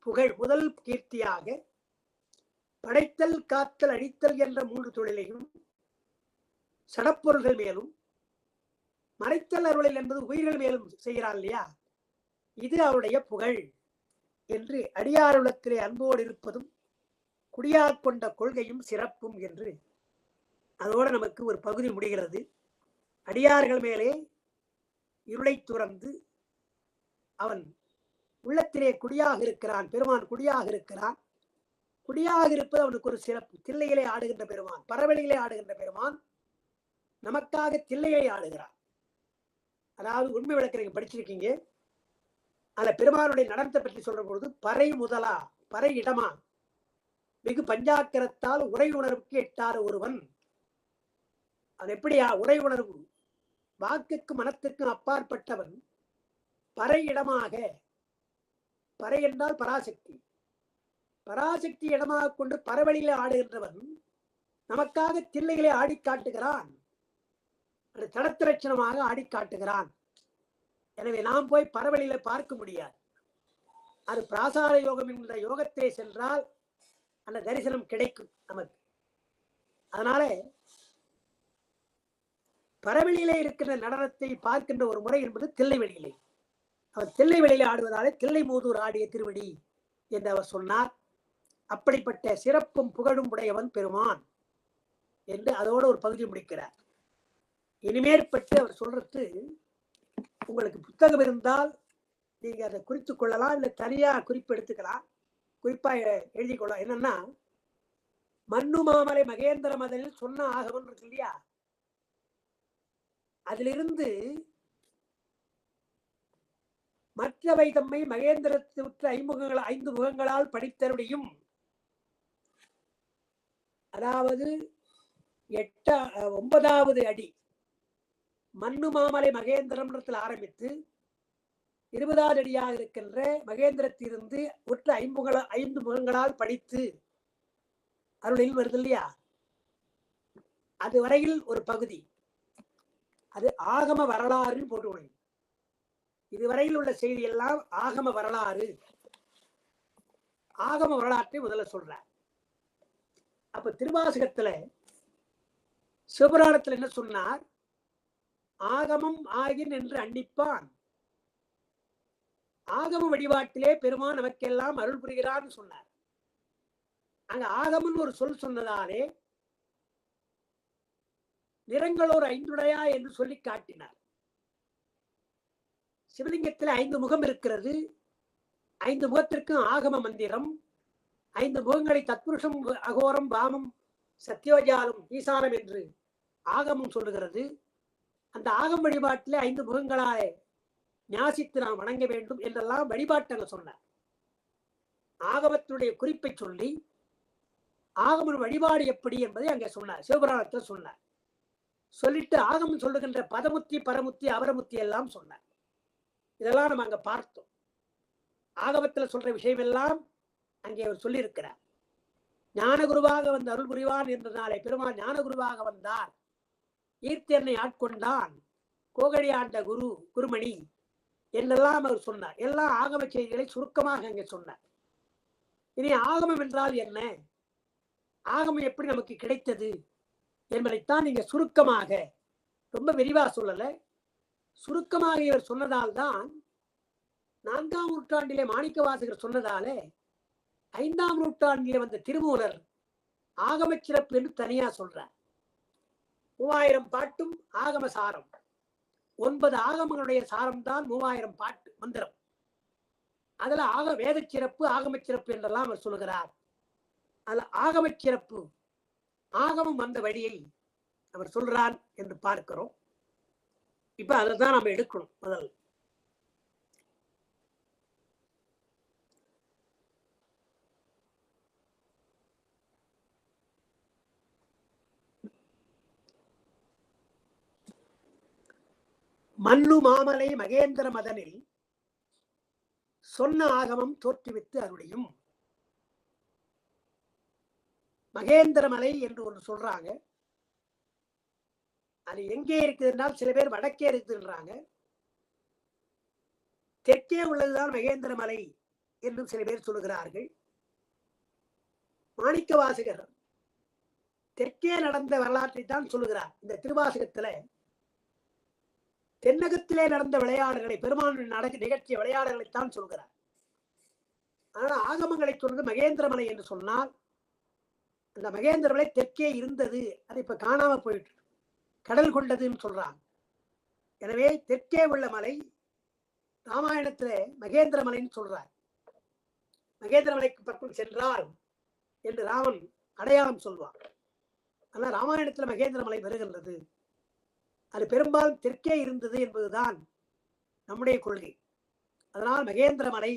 புகழ். முதல் கீர்த்தியாக படைத்தல் காத்தல் அழித்தல் என்ற 3 தொழிலையும் சடப்பொருள்கள் மேலும் மறைத்தல் அருளில் என்பது உயிர்கள் மேலும் செய்கிறான் இல்லையா. இது அவருடைய புகழ் என்று அடியாருளத்திலே அன்போடு இருப்பதும் குடியாக கொண்ட கொள்கையும் சிறப்பும் என்று அதோடு நமக்கு ஒரு பகுதி முடிகிறது. அடியார்கள் மேலே இருளை துறந்து அவன் உள்ளத்திலே குடியாக இருக்கிறான். பெருமான் குடியாக இருக்கிறான். குடியாக இருப்பது அவனுக்கு ஒரு சிறப்பு. தில்லையிலே ஆடுகின்ற பெருமான், பரவலியிலே ஆடுகின்ற பெருமான் நமக்காக தில்லையை ஆடுகிறான். அதாவது உண்மை விளக்க நீங்க படிச்சிருக்கீங்க. அந்த பெருமானுடைய நடனத்தை பற்றி சொல்ற பொழுது பறை முதலா பறை இடமா வெகு பஞ்சாக்கரத்தால் உரை உணர்வுக்கு எட்டாத ஒருவன். அது எப்படியா உரை உணர்வு? வாக்குக்கும் மனத்திற்கும் அப்பாற்பட்டவன். பறை இடமாக, பறை என்றால் பராசக்தி, பராசக்தி இடமாக கொண்டு பரவலிலே ஆடுகின்றவன் நமக்காக தில்லைகளை ஆடி காட்டுகிறான். அது தடத்திரட்சணமாக ஆடி காட்டுகிறான். எனவே நாம் போய் பரவலில பார்க்க முடியாது. அது பிராசார யோகம் என்ற யோகத்திலே சென்றால் அந்த தரிசனம் கிடைக்கும் நமக்கு. அதனால பரவலியிலே இருக்கிற நடனத்தை பார்க்கின்ற ஒரு முறை என்பது தில்லை வெளியிலே. அவர் தில்லை வெளியிலே ஆடுவதாலே தில்லை மூதூர் ஆடிய திருவடி என்று அவர் சொன்னார். அப்படிப்பட்ட சிறப்பும் புகழும் உடையவன் பெருமான் என்று அதோடு ஒரு பகுதி முடிக்கிறார். இனிமேற்பட்டு அவர் சொல்றது உங்களுக்கு புத்தகம் இருந்தால் நீங்க அதை குறித்துக் கொள்ளலாம், இல்லை தனியா குறிப்பு எடுத்துக்கலாம். குறிப்பா எழுதி கொள்ளலாம். என்னன்னா, மண்ணு மாமலை மகேந்திர மதனில் சொன்ன ஆகவன் இருக்கு இல்லையா, அதிலிருந்து மற்றவை தம்மை மகேந்திரத்தை உற்ற 5 முகங்களால் படித்தருடையும், அதாவது 9வது அடி மண்ணு மாமலை மகேந்திரத்தில் ஆரம்பித்து 20வது அடியாக இருக்கின்ற மகேந்திரத்திலிருந்து ஒற்ற 5 முகங்களால் படித்து அருளில் வருது இல்லையா, அது வரையில் ஒரு பகுதி, அது ஆகம வரலாறு போட்டு. இதுவரையில் உள்ள செய்தி எல்லாம் ஆகம வரலாறு. ஆகம வரலாற்றை முதல்ல சொல்ற. அப்ப திருவாசகத்துல சிவபுராணத்தில் என்ன சொன்னார்? ஆகமம் ஆகின் என்று அன்னிப்பான், ஆகம வழிபாட்டிலே பெருமான் நமக்கெல்லாம் அருள் புரிகிறான்னு சொன்னார். அங்க ஆகமன் ஒரு சொல் சொன்னதாலே நிறங்களோர் 5உடையா என்று சொல்லி காட்டினார். சிவலிங்கத்தில் 5 முகம் இருக்கிறது. 5 முகத்திற்கும் ஆகம மந்திரம். 5 முகங்களை தத்புருஷம், அகோரம், வாமம், சத்தியோஜாலம், ஈசானம் என்று ஆகமம் சொல்லுகிறது. அந்த ஆகம வழிபாட்டிலே 5 முகங்களாலே ஞாசித்து நாம் வணங்க வேண்டும் என்றெல்லாம் வழிபாட்டங்க சொன்னார். ஆகமத்தினுடைய குறிப்பை சொல்லி ஆகம வழிபாடு எப்படி என்பதை அங்கே சொன்னார், சிவபுராணத்தில் சொன்னார். சொல்லிட்டு ஆகமம் சொல்லுகின்ற பதமுத்தி, பரமுத்தி, அபரமுத்தி எல்லாம் சொன்னார். இதெல்லாம் நம்ம அங்க பார்த்தோம். ஆகமத்தில் சொல்ற விஷயம் எல்லாம் அங்கே அவர் சொல்லி இருக்கிறார். ஞானகுருவாக வந்து அருள் புரிவான் என்றனாலே பெருமாள் ஞானகுருவாக வந்தார், ஈர்த்தென்னை ஆட்கொண்டான், கோகழி ஆண்ட குரு குருமணி என்றெல்லாம் அவர் சொன்னார். எல்லா ஆகம செய்திகளை சுருக்கமாக அங்கே சொன்னார். இனி ஆகமம் என்றால் என்ன, ஆகமம் எப்படி நமக்கு கிடைத்தது என்பதைத்தான் நீங்க சுருக்கமாக, ரொம்ப விரிவா சொல்லல, சுருக்கமாக இவர் சொன்னதால் தான் 4ஆம் நூற்றாண்டிலே மாணிக்க வாசகர் சொன்னதாலே 5ஆம் நூற்றாண்டிலே வந்த திருமூலர் ஆகம சிறப்பு என்று தனியா சொல்றார். 3000 பாட்டும் ஆகம சாரம். 9 ஆகமங்களுடைய சாரம் தான் 3000 பாட்டு மந்திரம். அதுல வேத சிறப்பு, ஆகம சிறப்பு என்றெல்லாம் அவர் சொல்லுகிறார். அதுல ஆகம சிறப்பு, ஆகமம் வந்த வழியை அவர் சொல்றார் என்று பார்க்கிறோம். இப்ப அதைதான் நம்ம எடுக்கணும். முதல் மன்னு மாமலை மகேந்திர மதனில் சொன்ன ஆகமம் தோற்றுவித்து அருளியும். மகேந்திர மலை என்று ஒன்று சொல்றாங்க. அது எங்கே இருக்குது என்றால் சில பேர் வடக்கே இருக்குன்றாங்க, தெற்கே உள்ளதுதான் மகேந்திர மலை என்றும் சில பேர் சொல்லுகிறார்கள். மாணிக்க வாசகர் தெற்கே நடந்த வரலாற்றை தான் சொல்லுகிறார். இந்த திருவாசகத்துல தென்னகத்திலே நடந்த விளையாடுகளை, பெருமான் நிகழ்ச்சிய விளையாடுகளைத்தான் சொல்கிறார். ஆனால் ஆகமங்களை சொல்றது மகேந்திர மலை என்று சொன்னால் அந்த மகேந்திர மலை தெற்கே இருந்தது, அது இப்ப காணாம போயிட்டு கடல் கொண்டதுன்னு சொல்றாங்க. எனவே தெற்கே உள்ள மலை ராமாயணத்துல மகேந்திர மலைன்னு சொல்றார். மகேந்திர மலைக்கு பக்கம் சென்றால் என்று ராமன் அடையாளம் சொல்வார். ஆனா ராமாயணத்துல மகேந்திர மலை வருகின்றது, அது பெரும்பாலும் தெற்கே இருந்தது என்பதுதான் நம்முடைய கொள்கை. அதனால் மகேந்திர மலை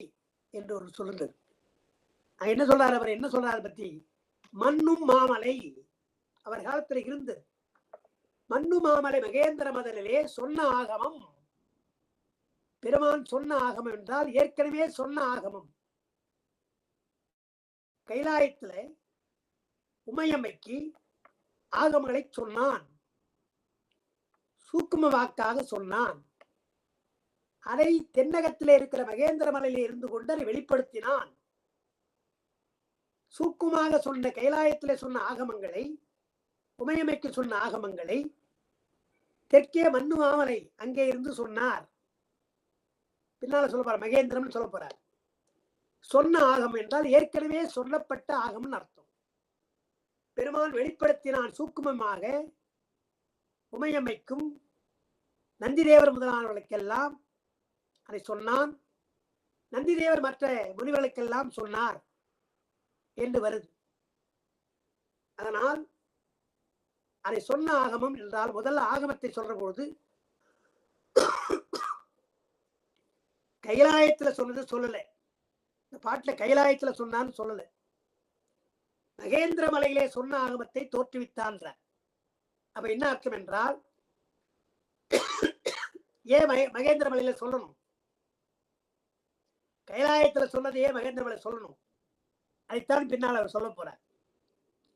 என்று ஒரு சொல்லுங்கள். என்ன சொல்றாரு அவர், என்ன சொல்றாரு பத்தி, மண்ணும் மாமலை அவர் காலத்தில் இருந்தது. மண்ணு மாமலை மகேந்திர மதனிலே சொன்ன ஆகமம். பெருமான் சொன்ன ஆகமம் என்றால் ஏற்கனவே சொன்ன ஆகமம். கைலாயத்துல உமையம்மைக்கு ஆகமங்களை சொன்னான், சூக்கும வாக்காக சொன்னான். அதை தென்னகத்திலே இருக்கிற மகேந்திர மலையிலே இருந்து கொண்டு அதை வெளிப்படுத்தினான். சூக்குமாக சொன்ன கைலாயத்திலே சொன்ன ஆகமங்களை, உமையமைக்கு சொன்ன ஆகமங்களை தெற்கே மண்ணு மாமலை அங்கே இருந்து சொன்னார். பின்னால சொல்ல போற மகேந்திரம் சொல்ல போறார். சொன்ன ஆகமம் என்றால் ஏற்கனவே சொல்லப்பட்ட ஆகமம் அர்த்தம். பெருமான் வெளிப்படுத்தினான் சூக்குமமாக உமையம்மைக்கும் நந்திதேவர் முதலானவர்களுக்கெல்லாம் அதை சொன்னான். நந்திதேவர் மற்ற முனிவர்களுக்கெல்லாம் சொன்னார் என்று வருது. அதனால் அதை சொன்ன ஆகமம் என்றால் முதல்ல ஆகமத்தை சொல்ற பொழுது கைலாயத்துல சொன்னது சொல்லல, இந்த பாட்டுல கைலாயத்துல சொன்னான்னு சொல்லல, மகேந்திர மலையிலே சொன்ன ஆகமத்தை தோற்றுவித்தான். அப்ப என்ன அர்த்தம் என்றால், ஏன் மகேந்திர மலையில சொல்லணும், கைலாயத்துல சொன்னதையே மகேந்திரமலை சொல்லணும். அதைத்தான் பின்னால் அவர் சொல்ல போறார்.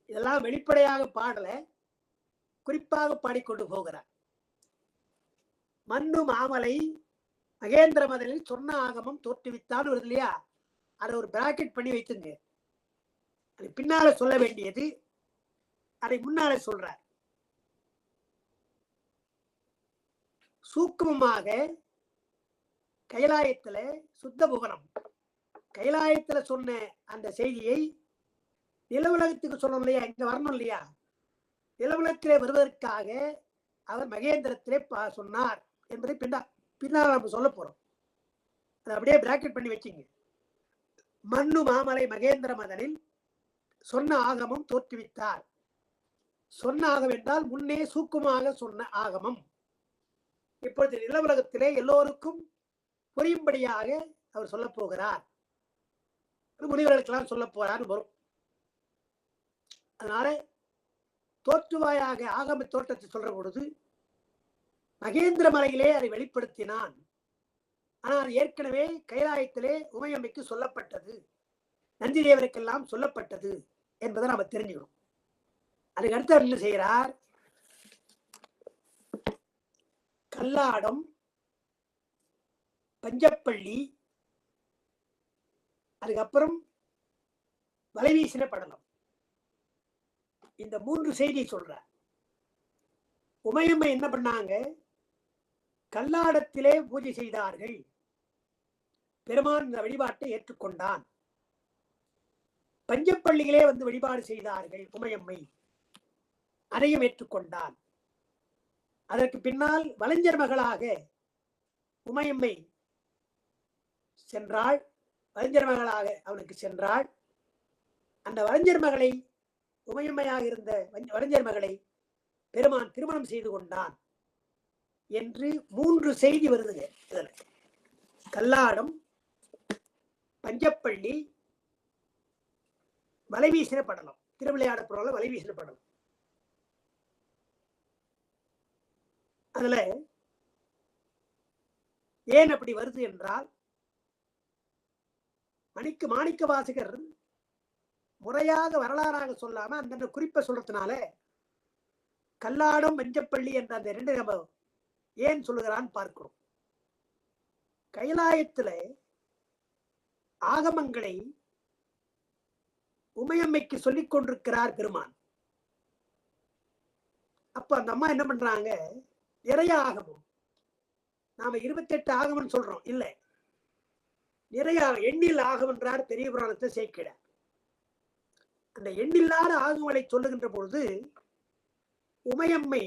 இதெல்லாம் வெளிப்படையாக பாடல, குறிப்பாக பாடிக்கொண்டு போகிறார். மண்ணு மாமலை மகேந்திர மதனில் சொன்ன ஆகமம் தோற்றுவித்தான் வருது இல்லையா, அதை ஒரு பிராக்கெட் பண்ணி வைத்துங்க. அது பின்னால சொல்ல வேண்டியது அதை முன்னாலே சொல்றார். சூக்குமமாக கைலாயத்துல சுத்த புவனம் கைலாயத்துல சொன்ன அந்த செய்தியை நில உலகத்துக்கு சொல்லணும் இல்லையா, இங்க வரணும் இல்லையா, நில உலகத்திலே வருவதற்காக அவர் மகேந்திரத்திலே சொன்னார் என்பதை பின்னால் நம்ம சொல்ல போறோம். அதை அப்படியே பிராக்கெட் பண்ணி வச்சுங்க. மண்ணு மாமலை மகேந்திர மதனில் சொன்ன ஆகமம் தோற்றுவித்தார். சொன்ன ஆகம் என்றால் முன்னே சூக்குமாக சொன்ன ஆகமம் இப்பொழுது நில உலகத்திலே எல்லோருக்கும் புரியும்படியாக அவர் சொல்ல போகிறார். முனிவர்களுக்கெல்லாம் சொல்ல போறார் வரும். அதனால தோற்றுவாயாக ஆகம தோற்றத்தை சொல்ற பொழுது மகேந்திர மலையிலே அதை வெளிப்படுத்தினான். ஆனால் ஏற்கனவே கைலாயத்திலே உமையம்மைக்கு சொல்லப்பட்டது, நந்தி தேவருக்கெல்லாம் சொல்லப்பட்டது என்பதை நாம தெரிஞ்சுக்கணும். அதுக்கு அடுத்து என்ன செய்கிறார், கல்லாடம், பஞ்சப்பள்ளி, அதுக்கப்புறம் வலைவீசின படலம், இந்த 3 செய்தி சொல்றார். உமையம்மை என்ன பண்ணாங்க, கல்லாடத்திலே பூஜை செய்தார்கள். பெருமான் இந்த வழிபாட்டை ஏற்றுக்கொண்டான். பஞ்சப்பள்ளியிலே வந்து வழிபாடு செய்தார்கள் உமையம்மை, அதையும் ஏற்றுக்கொண்டான். அதற்கு பின்னால் வலைஞர் மகளாக உமையம்மை சென்றாள். வலைஞர் மகளாக அவனுக்கு சென்றாள். அந்த வலைஞர் மகளை, உமையம்மையாக இருந்த வலைஞர் மகளை பெருமான் திருமணம் செய்து கொண்டான் என்று 3 செய்தி வருதுங்க. இதுல கல்லாடம், பஞ்சப்பள்ளி, வலைவீசின படலம், திருவிளையாடப்புறம் வலைவீசின படலம். அதுல ஏன் அப்படி வருது என்றால், மாணிக்க வாசகர் முறையாக வரலாறாக சொல்லாம அந்த குறிப்பை சொல்றதுனால கல்லாடம் பஞ்சப்பள்ளி என்ற அந்த 2 நம்ம ஏன் சொல்லுகிறான்னு பார்க்கிறோம். கைலாயத்துல ஆகமங்களை உமையம்மைக்கு சொல்லிக் கொண்டிருக்கிறார் பெருமான். அப்ப அந்த அம்மா என்ன பண்றாங்க, நிறைய ஆகமம், நாம 28 ஆகமம் சொல்றோம் இல்ல, நிறைய எண்ணில் ஆகமன்றார் பெரிய புராணத்தை சேர்க்கிட. அந்த எண்ணில்லாத ஆகமங்களை சொல்லுகின்ற பொழுது உமையம்மை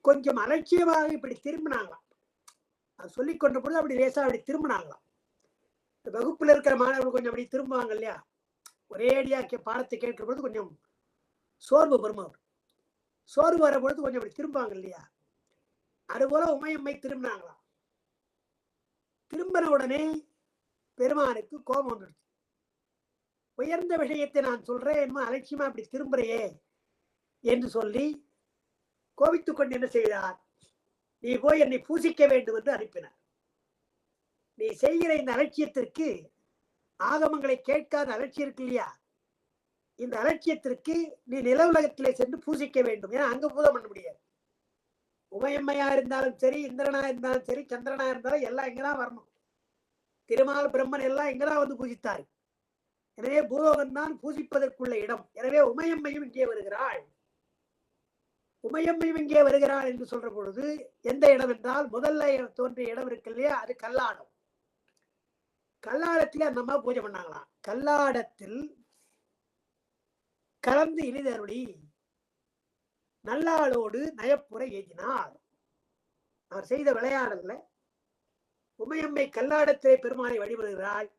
கொஞ்சம் அலட்சியமாக இப்படி திரும்பினாங்களாம். அது சொல்லிக் கொண்ட பொழுது அப்படி லேசா அப்படி திரும்பினாங்களாம். வகுப்புல இருக்கிற மாணவர்கள் கொஞ்சம் அப்படி திரும்புவாங்க இல்லையா, ஒரே அடியா பாடத்தை கேட்கிற பொழுது கொஞ்சம் சோர்வு வரும். சோர்வு வர பொழுது கொஞ்சம் அப்படி திரும்புவாங்க இல்லையா, அதுபோல உமையம்மை திரும்பினாங்களாம். திரும்பின உடனே பெருமானுக்கு கோபம் வந்துடுச்சு. உயர்ந்த விஷயத்தை நான் சொல்றேன், என்ன அலட்சியமா அப்படி திரும்புறையே என்று சொல்லி கோபித்துக் கொண்டு என்ன செய்தார், நீ போய் என்னை பூசிக்க வேண்டும் என்று அனுப்பினார். நீ செய்கிற இந்த அலட்சியத்திற்கு, ஆகமங்களை கேட்காத அலட்சியம் இருக்கு இல்லையா, இந்த அலட்சியத்திற்கு நீ நில உலகத்திலே சென்று பூசிக்க வேண்டும். ஏன்னா அங்க பூஜை பண்ண முடியாது. உமையம்மையா இருந்தாலும் சரி, இந்திரனா இருந்தாலும் சரி, சந்திரனா இருந்தாலும் எல்லாம் இங்கதான் வரணும். திருமால் பிரம்மன் எல்லாம் இங்கதான் வந்து பூஜித்தார். எனவே பூலோகம் தான் பூஜிப்பதற்குள்ள இடம். எனவே உமையம்மையும் இங்கே வருகிறாள். உமையம்மையும் இங்கே வருகிறாள் என்று சொல்ற பொழுது எந்த இடம் என்றால், முதல்ல தோன்றிய இடம் இருக்கு இல்லையா, அது கல்லாடம். கல்லாடத்திலே அந்த அம்மா பூஜை பண்ணாங்களாம். கல்லாடத்தில் கலந்து இனிதருளி நல்லாளோடு நயப்புற ஏதினார். அவர் செய்த விளையாடல்ல உமையம்மை கல்லாடத்திலே பெருமானை வழிபடுகிறாள்.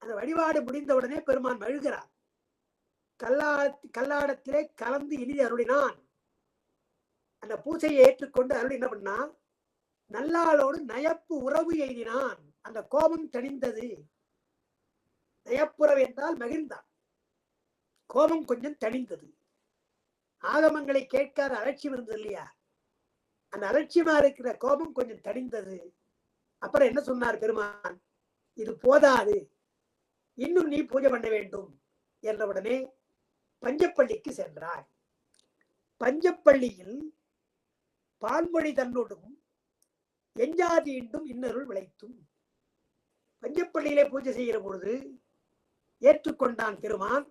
அந்த வழிபாடு முடிந்தவுடனே பெருமான் மழுகிறார். கல்லாடத்திலே கலந்து இனிது அருளினான். அந்த பூசையை ஏற்றுக்கொண்டு அருள் என்ன பண்ணா, நல்லாளோடு நயப்பு உறவு எய்தினான். அந்த கோபம் தணிந்தது. நயப்புறவு என்றால் மகிழ்ந்தான். கோபம் கொஞ்சம் தணிந்தது. ஆகமங்களை கேட்காத அலட்சியம் இருந்தது இல்லையா, அந்த அலட்சியமா இருக்கிற கோபம் கொஞ்சம் தணிந்தது. அப்புறம் என்ன சொன்னார் பெருமான், இது போதாது, இன்னும் நீ பூஜை பண்ண வேண்டும் என்றவுடனே பஞ்சப்பள்ளிக்கு சென்றார். பஞ்சப்பள்ளியில் பால்மொழி தன்னோடும் எஞ்சாதி இண்டும் இன்னருள் விளைத்தும். பஞ்சப்பள்ளியிலே பூஜை செய்கிற பொழுது ஏற்றுக்கொண்டான் பெருமான்.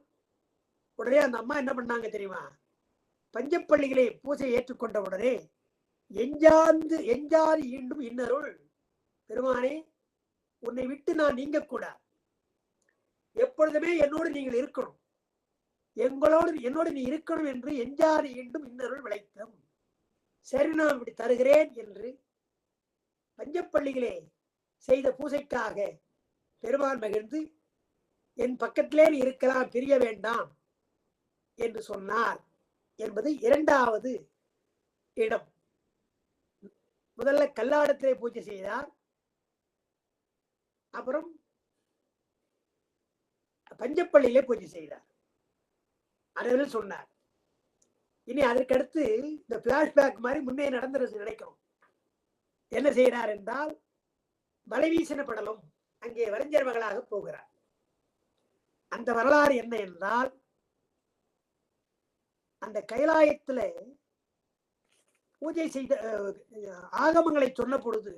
உடனே அந்த அம்மா என்ன பண்ணாங்க தெரியுமா? பஞ்சப்பள்ளிகளை பூஜை ஏற்றுக்கொண்ட உடனே எஞ்சாது ஈண்டும் இன்னருள், பெருமானே உன்னை விட்டு நான் நீங்க கூடாது, எப்பொழுதுமே என்னோடு நீங்கள் இருக்கணும், என்னோடு நீ இருக்கணும் என்று எஞ்சாது ஈண்டும் இன்னருள் விளைத்தம். சரி, நான் இப்படி தருகிறேன் என்று பஞ்சப்பள்ளிகளே செய்த பூசைக்காக பெருமான் மகிழ்ந்து என் பக்கத்திலே நீ இருக்கலாம், பிரிய வேண்டாம் என்று சொன்னார் என்பது இரண்டாவது இடம். முதல்ல கல்லாடத்திலே பூஜை செய்தார், அப்புறம் பஞ்சப்பள்ளியிலே பூஜை செய்தார். அதில் சொன்னார். இனி அதற்கடுத்து இந்த பிளாஷ்பேக் மாதிரி முன்னே நடந்துறது நினைக்கிறோம். என்ன செய்கிறார் என்றால், வலைவீசின படலம் அங்கே வரைஞர் மகளாக போகிறார். அந்த வரலாறு என்ன என்றால், அந்த கைலாயத்துல பூஜை செய்த ஆகமங்களை சொன்ன பொழுது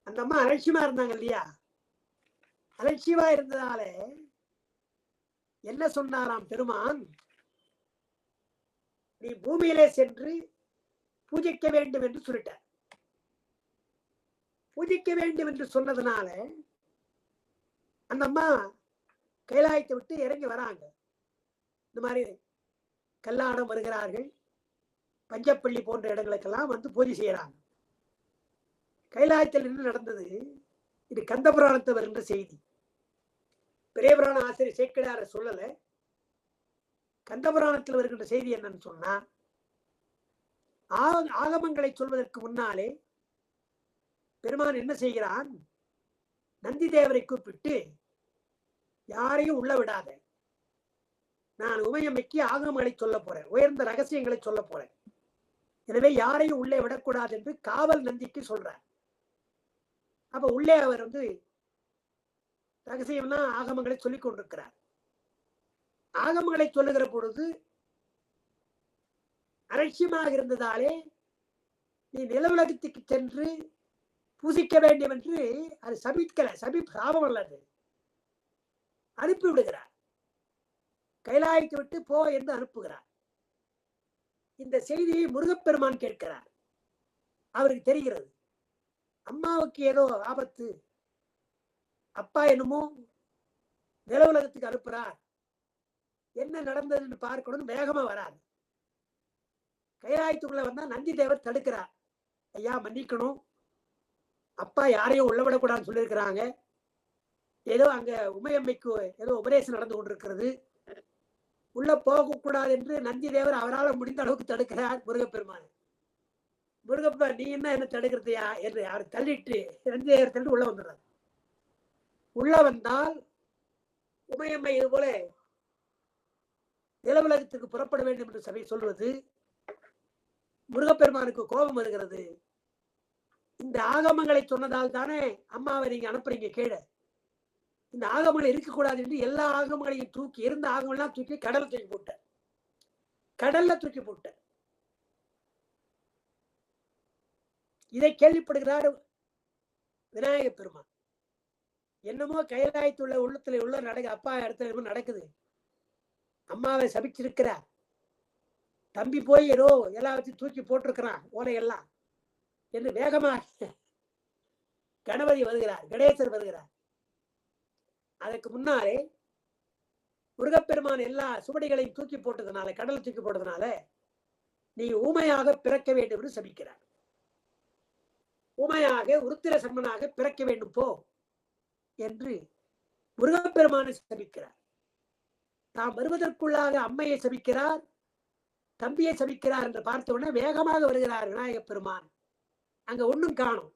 அந்த அம்மா அலட்சியமா இருந்தாங்க இல்லையா? அலட்சியமா இருந்ததால என்ன சொன்னாராம் பெருமான், நீ பூமியிலே சென்று பூஜிக்க வேண்டும் என்று சொல்லிட்டார். பூஜிக்க வேண்டும் என்று சொன்னதுனால அந்த அம்மா கைலாயத்தை விட்டு இறங்கி வராங்க. இந்த மாதிரி கல்லாடம் வருகிறார்கள், பஞ்சப்பள்ளி போன்ற இடங்களுக்கெல்லாம் வந்து பூஜை செய்யறாங்க. கைலாயத்தில் என்ன நடந்தது? இது கந்தபுராணத்தை வருகின்ற செய்தி. பெரிய புராண ஆசிரியர் சேக்கிழார சொல்லல. கந்தபுராணத்தில் வருகின்ற செய்தி என்னன்னு சொன்னா, ஆகமங்களை சொல்வதற்கு முன்னாலே பெருமான் என்ன செய்கிறான்? நந்தி தேவரை கூப்பிட்டு, யாரையும் உள்ள விடாத, நான் உமையம்மைக்கு ஆகமங்களை சொல்ல போறேன், உயர்ந்த ரகசியங்களை சொல்ல போறேன், எனவே யாரையும் உள்ளே விடக்கூடாது என்று காவல் நந்திக்கு சொல்றார். அப்ப உள்ளே அவர் வந்து ரகசியம்னா ஆகமங்களை சொல்லிக் கொண்டிருக்கிறார். ஆகமங்களை சொல்லுகிற பொழுது அலட்சியமாக இருந்ததாலே நீ நிலவுலகத்துக்கு சென்று பூசிக்க வேண்டும் என்று அது சபிக்கல, சாபம் அல்லது, அனுப்பி விடுகிறார். கைலாயத்தை விட்டு போ என்று அனுப்புகிறார். இந்த செய்தியை முருகப்பெருமான் கேட்கிறார். அவருக்கு தெரிகிறது அம்மாவுக்கு ஏதோ ஆபத்து, அப்பா என்னமோ நிலவுலகத்துக்கு அனுப்புறார், என்ன நடந்ததுன்னு பார்க்கணும்னு வேகமா வராது. கைலாயத்துக்குள்ள வந்தா நந்தி தேவர் தடுக்கிறார். ஐயா மன்னிக்கணும், அப்பா யாரையும் உள்ள விடக்கூடாதுன்னு சொல்லியிருக்கிறாங்க, ஏதோ அங்க உமையம்மைக்கு ஏதோ உபதேசம் நடந்து கொண்டிருக்கிறது, உள்ள போகக்கூடாது என்று நந்தி தேவர் அவரால் முடிந்த அளவுக்கு தடுக்கிறார் முருகப்பெருமான். முருகப்பெருமான் நீ என்ன தடுக்கிறதையா என்று அவர் தள்ளிட்டு நந்தி தேவர் தள்ளி உள்ள வந்துடுறார். உள்ள வந்தால் உமையம்மை இது போல நிலவுலகத்துக்கு புறப்பட வேண்டும் என்று சபை சொல்வது. முருகப்பெருமானுக்கு கோபம் வருகிறது. இந்த ஆகமங்களை சொன்னதால் தானே அம்மாவை நீங்க அனுப்புறீங்க கீழே, இந்த ஆகமங்கள் இருக்கக்கூடாது என்று எல்லா ஆகமங்களையும் தூக்கி, இருந்த ஆகமெல்லாம் தூக்கி கடல்ல தூக்கி போட்டார். கடல்ல தூக்கி போட்டார். இதை கேள்விப்படுகிறார் விநாயக பெருமான். என்னமோ கைலாயத்துள்ள உள்ளத்துல உள்ள அப்பா இடத்துல நடக்குது, அம்மாவை சபிச்சிருக்கிறார், தம்பி போய் ஏதோ எல்லாம் வச்சு தூக்கி போட்டிருக்கிறான் ஓலையெல்லாம் என்று வேகமாக கணபதி வருகிறார், கணேசர் வருகிறார். அதற்கு முன்னாலே முருகப்பெருமான் எல்லா சுவடிகளையும் தூக்கி போட்டதுனால, கடலை தூக்கி போட்டதுனால நீ ஊமையாக பிறக்க வேண்டும் என்று சபிக்கிறார். ஊமையாக உருத்திர சம்மனாக பிறக்க வேண்டும் போ என்று முருகப்பெருமானை சபிக்கிறார். தாம் வருவதற்குள்ளாக அம்மையை சபிக்கிறார், தம்பியை சபிக்கிறார் என்று பார்த்த உடனே வேகமாக வருகிறார் விநாயக பெருமான். அங்க ஒண்ணும் காணும்,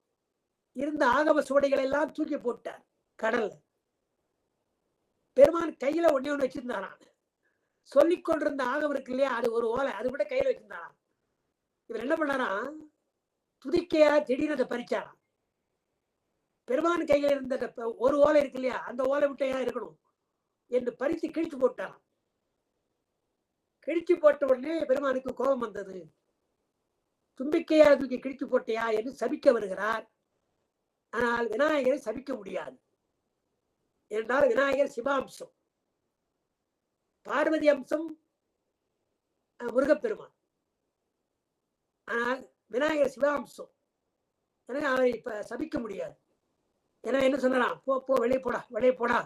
இருந்த ஆகம சுவடிகள் எல்லாம் தூக்கி போட்டார் கடல்ல. பெருமான் கையில ஒண்ணே ஒண்ணு வச்சிருந்தாராம். சொல்லிக் கொண்டிருந்த ஆகம் இருக்கு இல்லையா, அது ஒரு ஓலை, அது விட கையில வச்சிருந்தாராம். இவர் என்ன பண்ணாராம், துதிக்கையா திடீர்னு அதை பறிச்சாராம். பெருமான் கையில் இருந்த ஒரு ஓலை இருக்கு இல்லையா, அந்த ஓலை விட்டையா இருக்கணும் என்று பறித்து கிழிச்சு போட்டாராம். கிழிச்சு போட்ட உடனே பெருமானுக்கு கோபம் வந்தது. தும்பிக்கையா தூக்கி கிழிச்சு போட்டையா என்று சபிக்க வருகிறார். ஆனால் விநாயகரை சபிக்க முடியாது. என்றால் விநாயகர் சிவாம்சம், பார்வதி அம்சம் முருகப்பெருமான். ஆனால் விநாயகர் சிவாம்சம், எனவே அவரை இப்ப சபிக்க முடியாது. எனவே என்ன சொல்லலாம், போ போ வெளியே போடா வெளியே போடா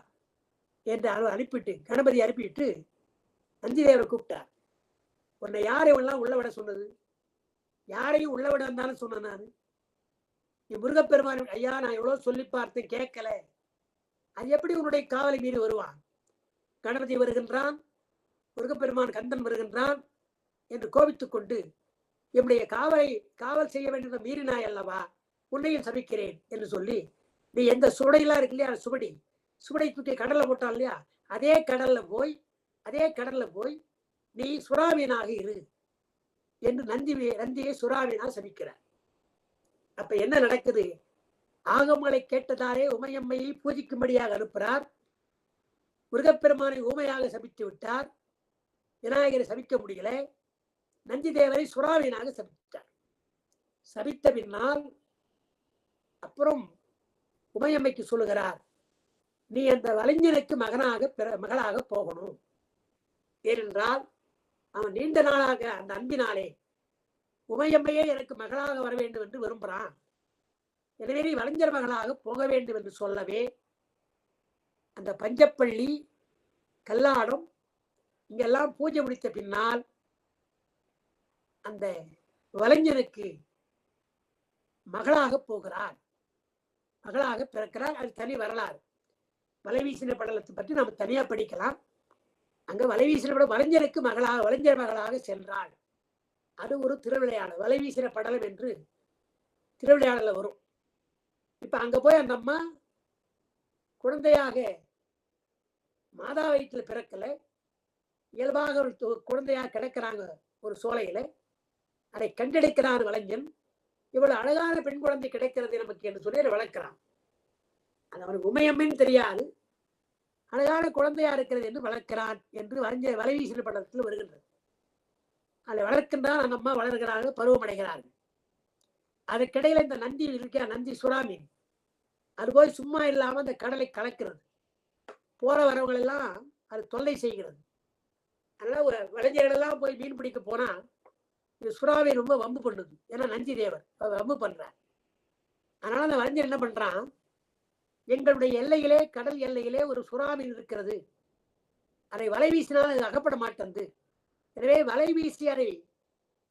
என்று அவர் அனுப்பிட்டு, கணபதி அனுப்பிட்டு நந்திதேவரை கூப்பிட்டார். உன்னை யாரையெல்லாம் உள்ள விட சொன்னது? யாரையும் உள்ள விட வந்தாலும் சொன்னேன் நான். நீ முருகப்பெருமான், ஐயா நான் எவ்வளவு சொல்லி பார்த்தேன் கேட்கல, அது எப்படி உன்னுடைய காவலை மீறி வருவான்? கணபதி வருகின்றான், முருகப்பெருமான் கந்தன் வருகின்றான் என்று கோபித்துக் கொண்டு, என்னுடைய காவல் செய்ய வேண்டும் மீறினாய் அல்லவா, உன்னையும் சபிக்கிறேன் என்று சொல்லி, நீ எந்த சுவடையெல்லாம் இருக்கு இல்லையா, சுவடை தூக்கி கடல்ல போட்டான் இல்லையா, அதே கடல்ல போய் நீ சுறாமீனாக இரு என்று நந்தியை சுறாமீனா சபிக்கிறார். அப்ப என்ன நடக்குது? ஆகமங்களை கேட்டதாலே உமையம்மையை பூஜிக்கும்படியாக அனுப்புகிறார். முருகப்பெருமானை ஊமையாக சபித்து விட்டார். விநாயகரை சபிக்க முடியல. நந்தி தேவரை சுறாமீனாக சபித்தார். சபித்த பின்னால் அப்புறம் உமையம்மைக்கு சொல்லுகிறார், நீ அந்த வலைஞனுக்கு மகளாக போகணும். ஏனென்றால் அவன் நீண்ட நாளாக அந்த அன்பினாலே உமையம்மையே எனக்கு மகளாக வர வேண்டும் என்று விரும்புகிறான். எனவே நீ வலைஞர் மகளாக போக வேண்டும் என்று சொல்லவே, அந்த பஞ்சப்பள்ளி, கல்லாடம் இங்கெல்லாம் பூஜை முடித்த பின்னால் அந்த வலைஞனுக்கு மகளாக போகிறார், மகளாக பிறக்கிறார். அது தனி வரலாறு. வலைவீசின படலத்தை பற்றி நாம் தனியா படிக்கலாம். அங்க வலைவீசின படம் வலைஞருக்கு வலைஞர் மகளாக சென்றாள். அது ஒரு திருவிளையாடல், வலைவீசின படலம் என்று திருவிளையாடல வரும். இப்ப அங்க போய் அந்த அம்மா குழந்தையாக மாதா வயிற்றில் பிறக்கல, இயல்பாக ஒரு குழந்தையாக கிடக்கிறாங்க ஒரு சோலையில. அதை கண்டெடுக்கிறான் வலைஞன். இவ்வளவு அழகான பெண் குழந்தை கிடைக்கிறது நமக்கு என்று சொல்லி வளர்க்கிறான். அது அவனுக்கு உமையம்மின்னு தெரியாது, அழகான குழந்தையா இருக்கிறது என்று வளர்க்கிறான் என்று வலைவீசின படத்தில் வருகின்றது. அதை வளர்க்கின்றான். அந்த அம்மா வளர்கிறார்கள், பருவமடைகிறார்கள். அதுக்கிடையில இந்த நந்தி இருக்க, நந்தி சுறாமீன், அது போய் சும்மா இல்லாம அந்த கடலை கலக்கிறது. போற வரவங்க எல்லாம் அது தொல்லை செய்கிறது. அதனால வலைஞர்கள் எல்லாம் போய் மீன் பிடிக்க போனா இந்த சுறாமீன் ரொம்ப வம்பு பண்ணுது. ஏன்னா நந்தி தேவர் வம்பு பண்றார். அதனால அந்த வலைஞர் என்ன பண்றான், எங்களுடைய எல்லையிலே, கடல் எல்லையிலே ஒரு சுறாமீன் இருக்கிறது, அதை வலை வீசினால் அது அகப்பட மாட்டேன். எனவே வலை வீசி அதை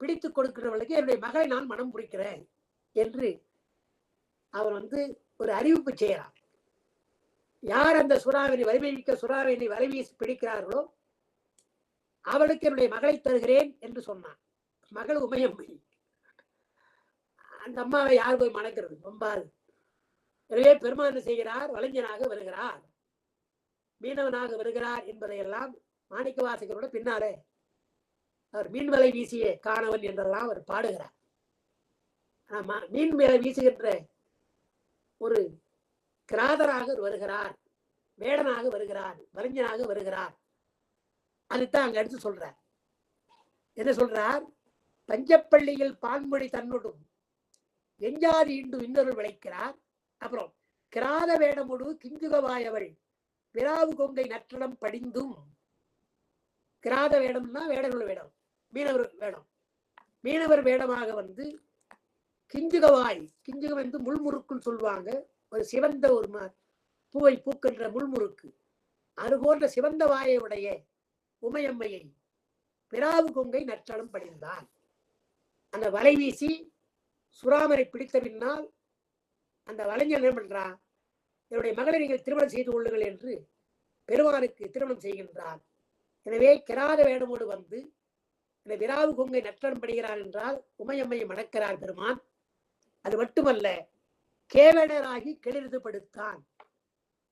பிடித்து கொடுக்கிறவர்களுக்கு என்னுடைய மகளை நான் மனம் பிடிக்கிறேன் என்று அவர் ஒரு அறிவிப்பு செய்யறார். யார் அந்த சுறாவினை, வலிமைமிக்க சுறாவினை வலை வீசி பிடிக்கிறார்களோ அவளுக்கு என்னுடைய மகளை தருகிறேன் என்று சொன்னான். மகள் உமையம்மை. அந்த அம்மாவை யார் போய் மணக்கிறது, ரொம்பாது. எனவே பெருமான் செய்கிறார், வலைஞனாக வருகிறார், மீனவனாக வருகிறார் என்பதையெல்லாம் மாணிக்க வாசகரோட பின்னாலே அவர் மீன் வலை வீசிய காணவன் என்றெல்லாம் அவர் பாடுகிறார். மீன் மேல வீசுகின்ற ஒரு கிராதராக வருகிறார், வேடனாக வருகிறார், வலைஞனாக வருகிறார். அதுதான் அங்க எடுத்து சொல்றார். என்ன சொல்றார், பஞ்சப்பள்ளியில் பான்மொழி தன்னுடும் எஞ்சாதி இண்டு இன்னொரு விளைக்கிறார். அப்புறம் கிராத வேடமுடு கிஞ்சுகவாயவள் விராவு கொங்கை நற்றடம் படிந்தும். கிராத வேடம்னா வேடனுள்ள வேடம், மீனவர் வேடம். மீனவர் வேடமாக கிஞ்சுகவாய், கிஞ்சுகம் என்று முள்முறுக்குன்னு சொல்லுவாங்க, ஒரு சிவந்த ஒரு பூவை பூக்கின்ற முள்முறுக்கு, அது போன்ற சிவந்த வாயை உடைய உமையம்மையை பிராவு கொங்கை நற்றடம் படிந்தான். அந்த வலை வீசி சுறாமரை பிடித்த பின்னால் அந்த வலைஞர் என்ன பண்றான், என்னுடைய மகளை நீங்கள் திருமணம் செய்து கொள்ளுங்கள் என்று பெருமானுக்கு திருமணம் செய்கின்றார். எனவே கிராத வேடமோடு இந்த விராவு கொங்கை நற்றடம் படுகிறார் என்றால் உமையம்மையை மணக்கிறார் பெருமான். அது மட்டுமல்ல, கேவலராகி கெளிர்து படுத்தான்.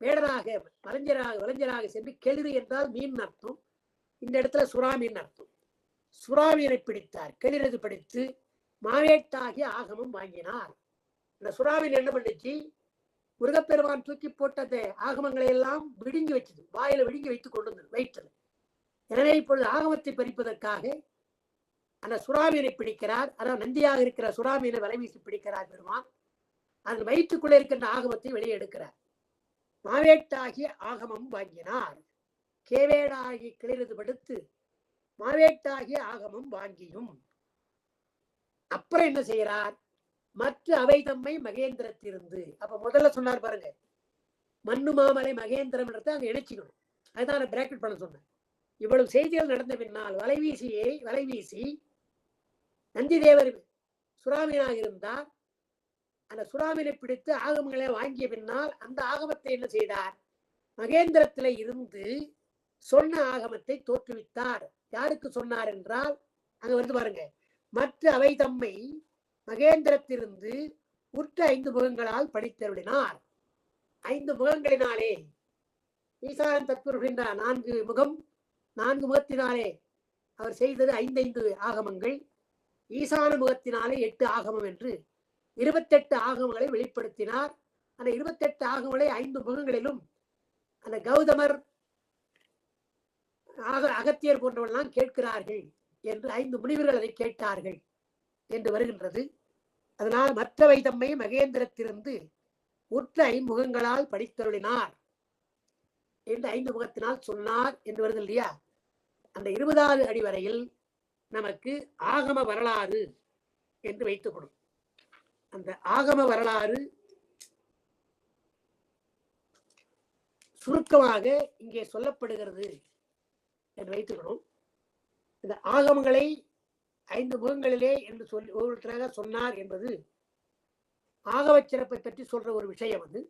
வேடராக வலைஞராக சென்று, கெளிறு என்றால் மீன் அர்த்தம், இந்த இடத்துல சுறாமீன் அர்த்தம். சுறாமீனை பிடித்தார், கெளிரது படித்து மாவேட்டாகி ஆகமும் வாங்கினார். இந்த சுறாமீன் என்ன பண்ணுச்சு, முருகப்பெருமான் தூக்கி போட்ட அந்த ஆகமங்களை எல்லாம் விழுங்கி வச்சது, வாயில விழுங்கி வைத்துக் கொண்டு வைத்தது. எனவே இப்பொழுது ஆகமத்தை பறிப்பதற்காக அந்த சுறாமீனை பிடிக்கிறார். அதாவது நந்தியாக இருக்கிற சுறாமீனை வலை வீசி பிடிக்கிறார் பெருமான். அது வயிற்றுக்குள்ளே இருக்கின்ற ஆகமத்தை வெளியே எடுக்கிறார். மாவேட்டாகிய ஆகமம் வாங்கினார். கேவேடாகி கிளிரது படுத்து மாவேட்டாகிய ஆகமம் வாங்கியும். அப்புறம் என்ன செய்யறார்? மற்ற அவை தம்மை மகேந்திரத்திலிருந்து. அப்ப முதல்ல சொன்னார் பாருங்க, மண்ணு மாமலை மகேந்திரம் அங்க இணைச்சிக்கணும். அதுதான் பிராக்கெட் பண்ண சொன்னேன். இவ்வளவு செய்திகள் நடந்த பின்னால் வலை வீசி நந்தி தேவர் சுறாமீனாக இருந்தார். அந்த சுறாமீனை பிடித்து ஆகமங்களை வாங்கிய பின்னால் அந்த ஆகமத்தை என்ன செய்தார்? மகேந்திரத்தில இருந்து சொன்ன ஆகமத்தை தோற்றுவித்தார். யாருக்கு சொன்னார் என்றால் அங்க வருது பாருங்க, மற்ற அவை தம்மை மகேந்திரத்திலிருந்து உற்ற 5 முகங்களால் படித்தருளினார். 5 முகங்களினாலே ஈசான தத்துவ 4 முகம், 4 முகத்தினாலே அவர் செய்தது 5 ஆகமங்கள். ஈசான முகத்தினாலே 8 ஆகமம் என்று 28 ஆகமங்களை வெளிப்படுத்தினார். அந்த 28 ஆகமங்களை 5 முகங்களிலும் அந்த கௌதமர் அகத்தியர் போன்றவர்கள்லாம் கேட்கிறார்கள் என்று 5 முனிவர்கள் அதை கேட்டார்கள் என்று வருகின்றது. அதனால் மற்றவை தம்மை மகேந்திரத்திலிருந்து உற்ற 5 முகங்களால் படித்தருளினார் என்று 5 முகத்தினால் சொன்னார் என்று வருது இல்லையா? அந்த 20வது அடி வரையில் நமக்கு ஆகம வரலாறு என்று வைத்துக் கொடும். அந்த ஆகம வரலாறு சுருக்கமாக இங்கே சொல்லப்படுகிறது என்று வைத்துக்கணும். இந்த ஆகமங்களை 5 முகங்களிலே என்று சொல்லி ஒவ்வொருத்தராக சொன்னார் என்பது ஆகம சிறப்பை பற்றி சொல்ற ஒரு விஷயம். அது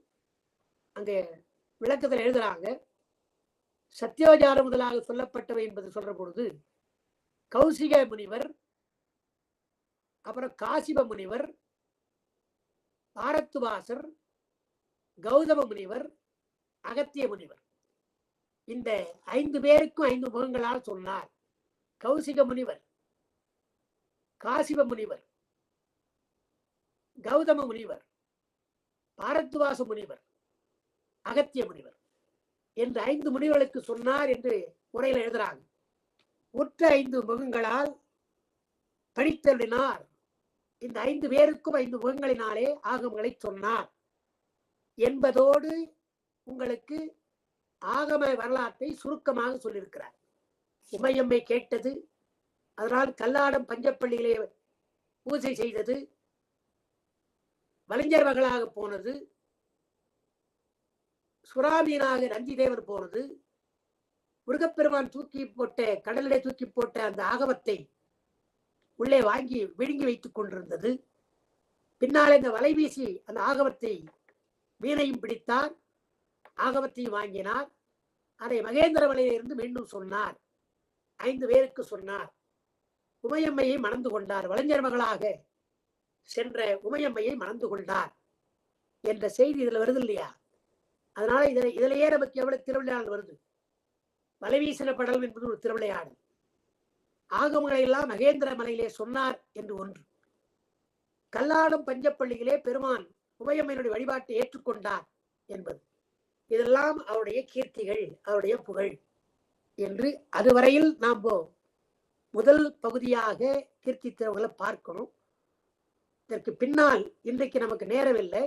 அங்கே விளக்கத்தில் எழுதுறாங்க. சத்தியோஜாரம் முதலாக சொல்லப்பட்டவை என்பது சொல்ற பொழுது கௌசிக முனிவர், அப்புறம் காசிப முனிவர், பாரத்துவாசர், கௌதம முனிவர், அகத்திய முனிவர், இந்த 5 பேருக்கும் 5 முகங்களால் சொன்னார். கௌசிக முனிவர், காசிப முனிவர், கௌதம முனிவர், பாரத்வாச முனிவர், அகத்திய முனிவர் என்று 5 முனிவர்களுக்கு சொன்னார் என்று உரையில் எழுதுறாங்க. உற்ற 5 முகங்களால் படித்தருளினார். இந்த 5 பேருக்கும் 5 முகங்களினாலே ஆகமங்களை சொன்னார் என்பதோடு உங்களுக்கு ஆகம வரலாற்றை சுருக்கமாக சொல்லியிருக்கிறார். உமையம்மை கேட்டது, அதனால் கல்லாடம் பஞ்சப்பள்ளியிலே பூஜை செய்தது, வலைஞர் மகளாக போனது, சுறாமீனாக நந்தி தேவர் போனது, முருகப்பெருமான் தூக்கி போட்ட கடலிலே தூக்கி போட்ட அந்த ஆகமத்தை உள்ளே வாங்கி விழுங்கி வைத்துக் கொண்டிருந்தது. பின்னால் இந்த வலை வீசி அந்த ஆகமத்தை மீனையும் பிடித்தார், ஆகமத்தையும் வாங்கினார். அதை மகேந்திர வலையிலிருந்து மீண்டும் சொன்னார். 5 பேருக்கு சொன்னார். உமையம்மையை மணந்து கொண்டார். வலைஞர் மகளாக சென்ற உமையம்மையை மணந்து கொண்டார் என்ற செய்தி இதுல வருது இல்லையா? அதனால இதிலேயே நமக்கு எவ்வளவு திருவிளையாடல் வருது. வலைவீசின படலம் என்பது ஒரு திருவிளையாடல். ஆகமங்களை எல்லாம் மகேந்திர மலையிலே சொன்னார் என்று ஒன்று. கல்லாடம் பஞ்சப்பள்ளியிலே பெருமான் உமையம்மையினுடைய வழிபாட்டை ஏற்றுக்கொண்டார் என்பது. இதெல்லாம் அவருடைய கீர்த்திகள், அவருடைய புகழ் என்று அதுவரையில் நாம் முதல் பகுதியாக கீர்த்தி திறவுகளை பார்க்கணும். இதற்கு பின்னால் இன்றைக்கு நமக்கு நேரமில்லை.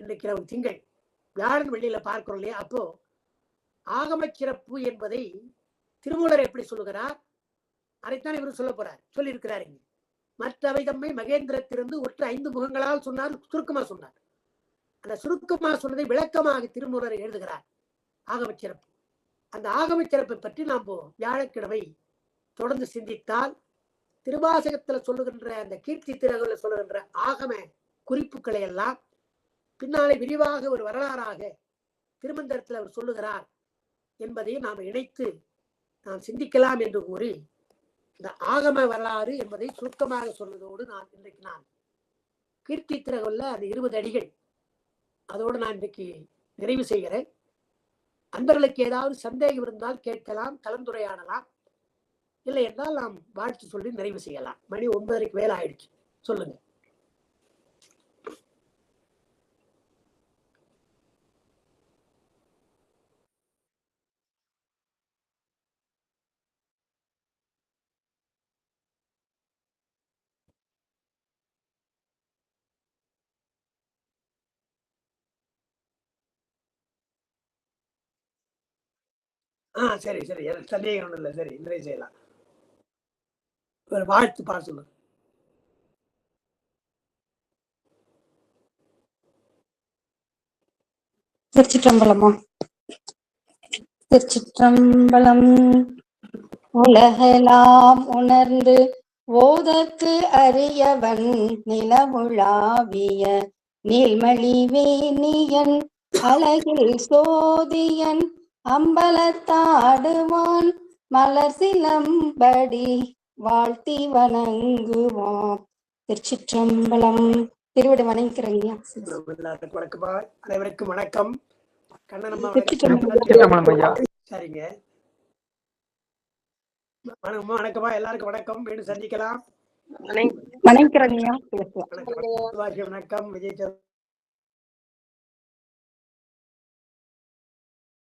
இன்றைக்கு நம்ம திங்கள், வியாழன், வெள்ளியில பார்க்கிறோம் இல்லையா? அப்போ ஆகம சிறப்பு என்பதை திருமூலர் எப்படி சொல்லுகிறார்? அதைத்தான் இவர் சொல்ல போறார், சொல்லியிருக்கிறார். இங்க மற்றவை தம்மை மகேந்திரத்திலிருந்து ஒற்ற 5 முகங்களால் சொன்னார், சுருக்கமா சொன்னார். அந்த சுருக்கமா சொன்னதை விளக்கமாக திருமூலர் எழுதுகிறார். ஆகம சிறப்பு, அந்த ஆகம சிறப்பை பற்றி நாம் வியாழக்கிழமை தொடர்ந்து சிந்தித்தால் திருவாசகத்துல சொல்லுகின்ற அந்த கீர்த்தி திறவுகளை சொல்லுகின்ற ஆகம குறிப்புகளை எல்லாம் பின்னாலே விரிவாக ஒரு வரலாறாக திருமந்திரத்தில் அவர் சொல்லுகிறார் என்பதை நாம் இணைத்து நாம் சிந்திக்கலாம் என்று கூறி இந்த ஆகம வரலாறு என்பதை சுருக்கமாக சொன்னதோடு இன்றைக்கு நான் கீர்த்தி திறவுல அந்த 20 அடிகள் அதோடு நான் இன்றைக்கு நிறைவு செய்கிறேன். அன்பர்களுக்கு ஏதாவது சந்தேகம் இருந்தால் கேட்கலாம், கலந்துரையாடலாம். இல்லை என்றால் நாம் வாழ்த்து சொல்லி நிறைவு செய்யலாம். மணி 9:30க்கு மேல ஆயிடுச்சு. சொல்லுங்க. சரி சரி, எனக்கு சந்தேகம் ஒன்றும் இல்லை. சரி, நிறைய செய்யலாம். ஒரு வாழ்த்து பார்த்து சொல்லுங்க. திருச்சிற்றம்பலமா? திருச்சிற்றம்பலம். உலகெல்லாம் உணர்ந்து ஓதற்கு அரியவன் நிலவுலாவிய நீள்மலிவேணியன் அழகில் சோதியன் அம்பலத்தாடுவான் மலர் சிலம்படி வாழ்த்தி வணங்குவான். திருச்சிற்றம்பலம். திருவிட வணங்கிறீங்க. வணக்கமா, அனைவருக்கும் வணக்கம். கண்ணனம்மா சரிங்க. வணக்கமா, எல்லாருக்கும் வணக்கம். மீண்டும் சந்திக்கலாம். வணங்கிறீங்க. வணக்கம். விஜய்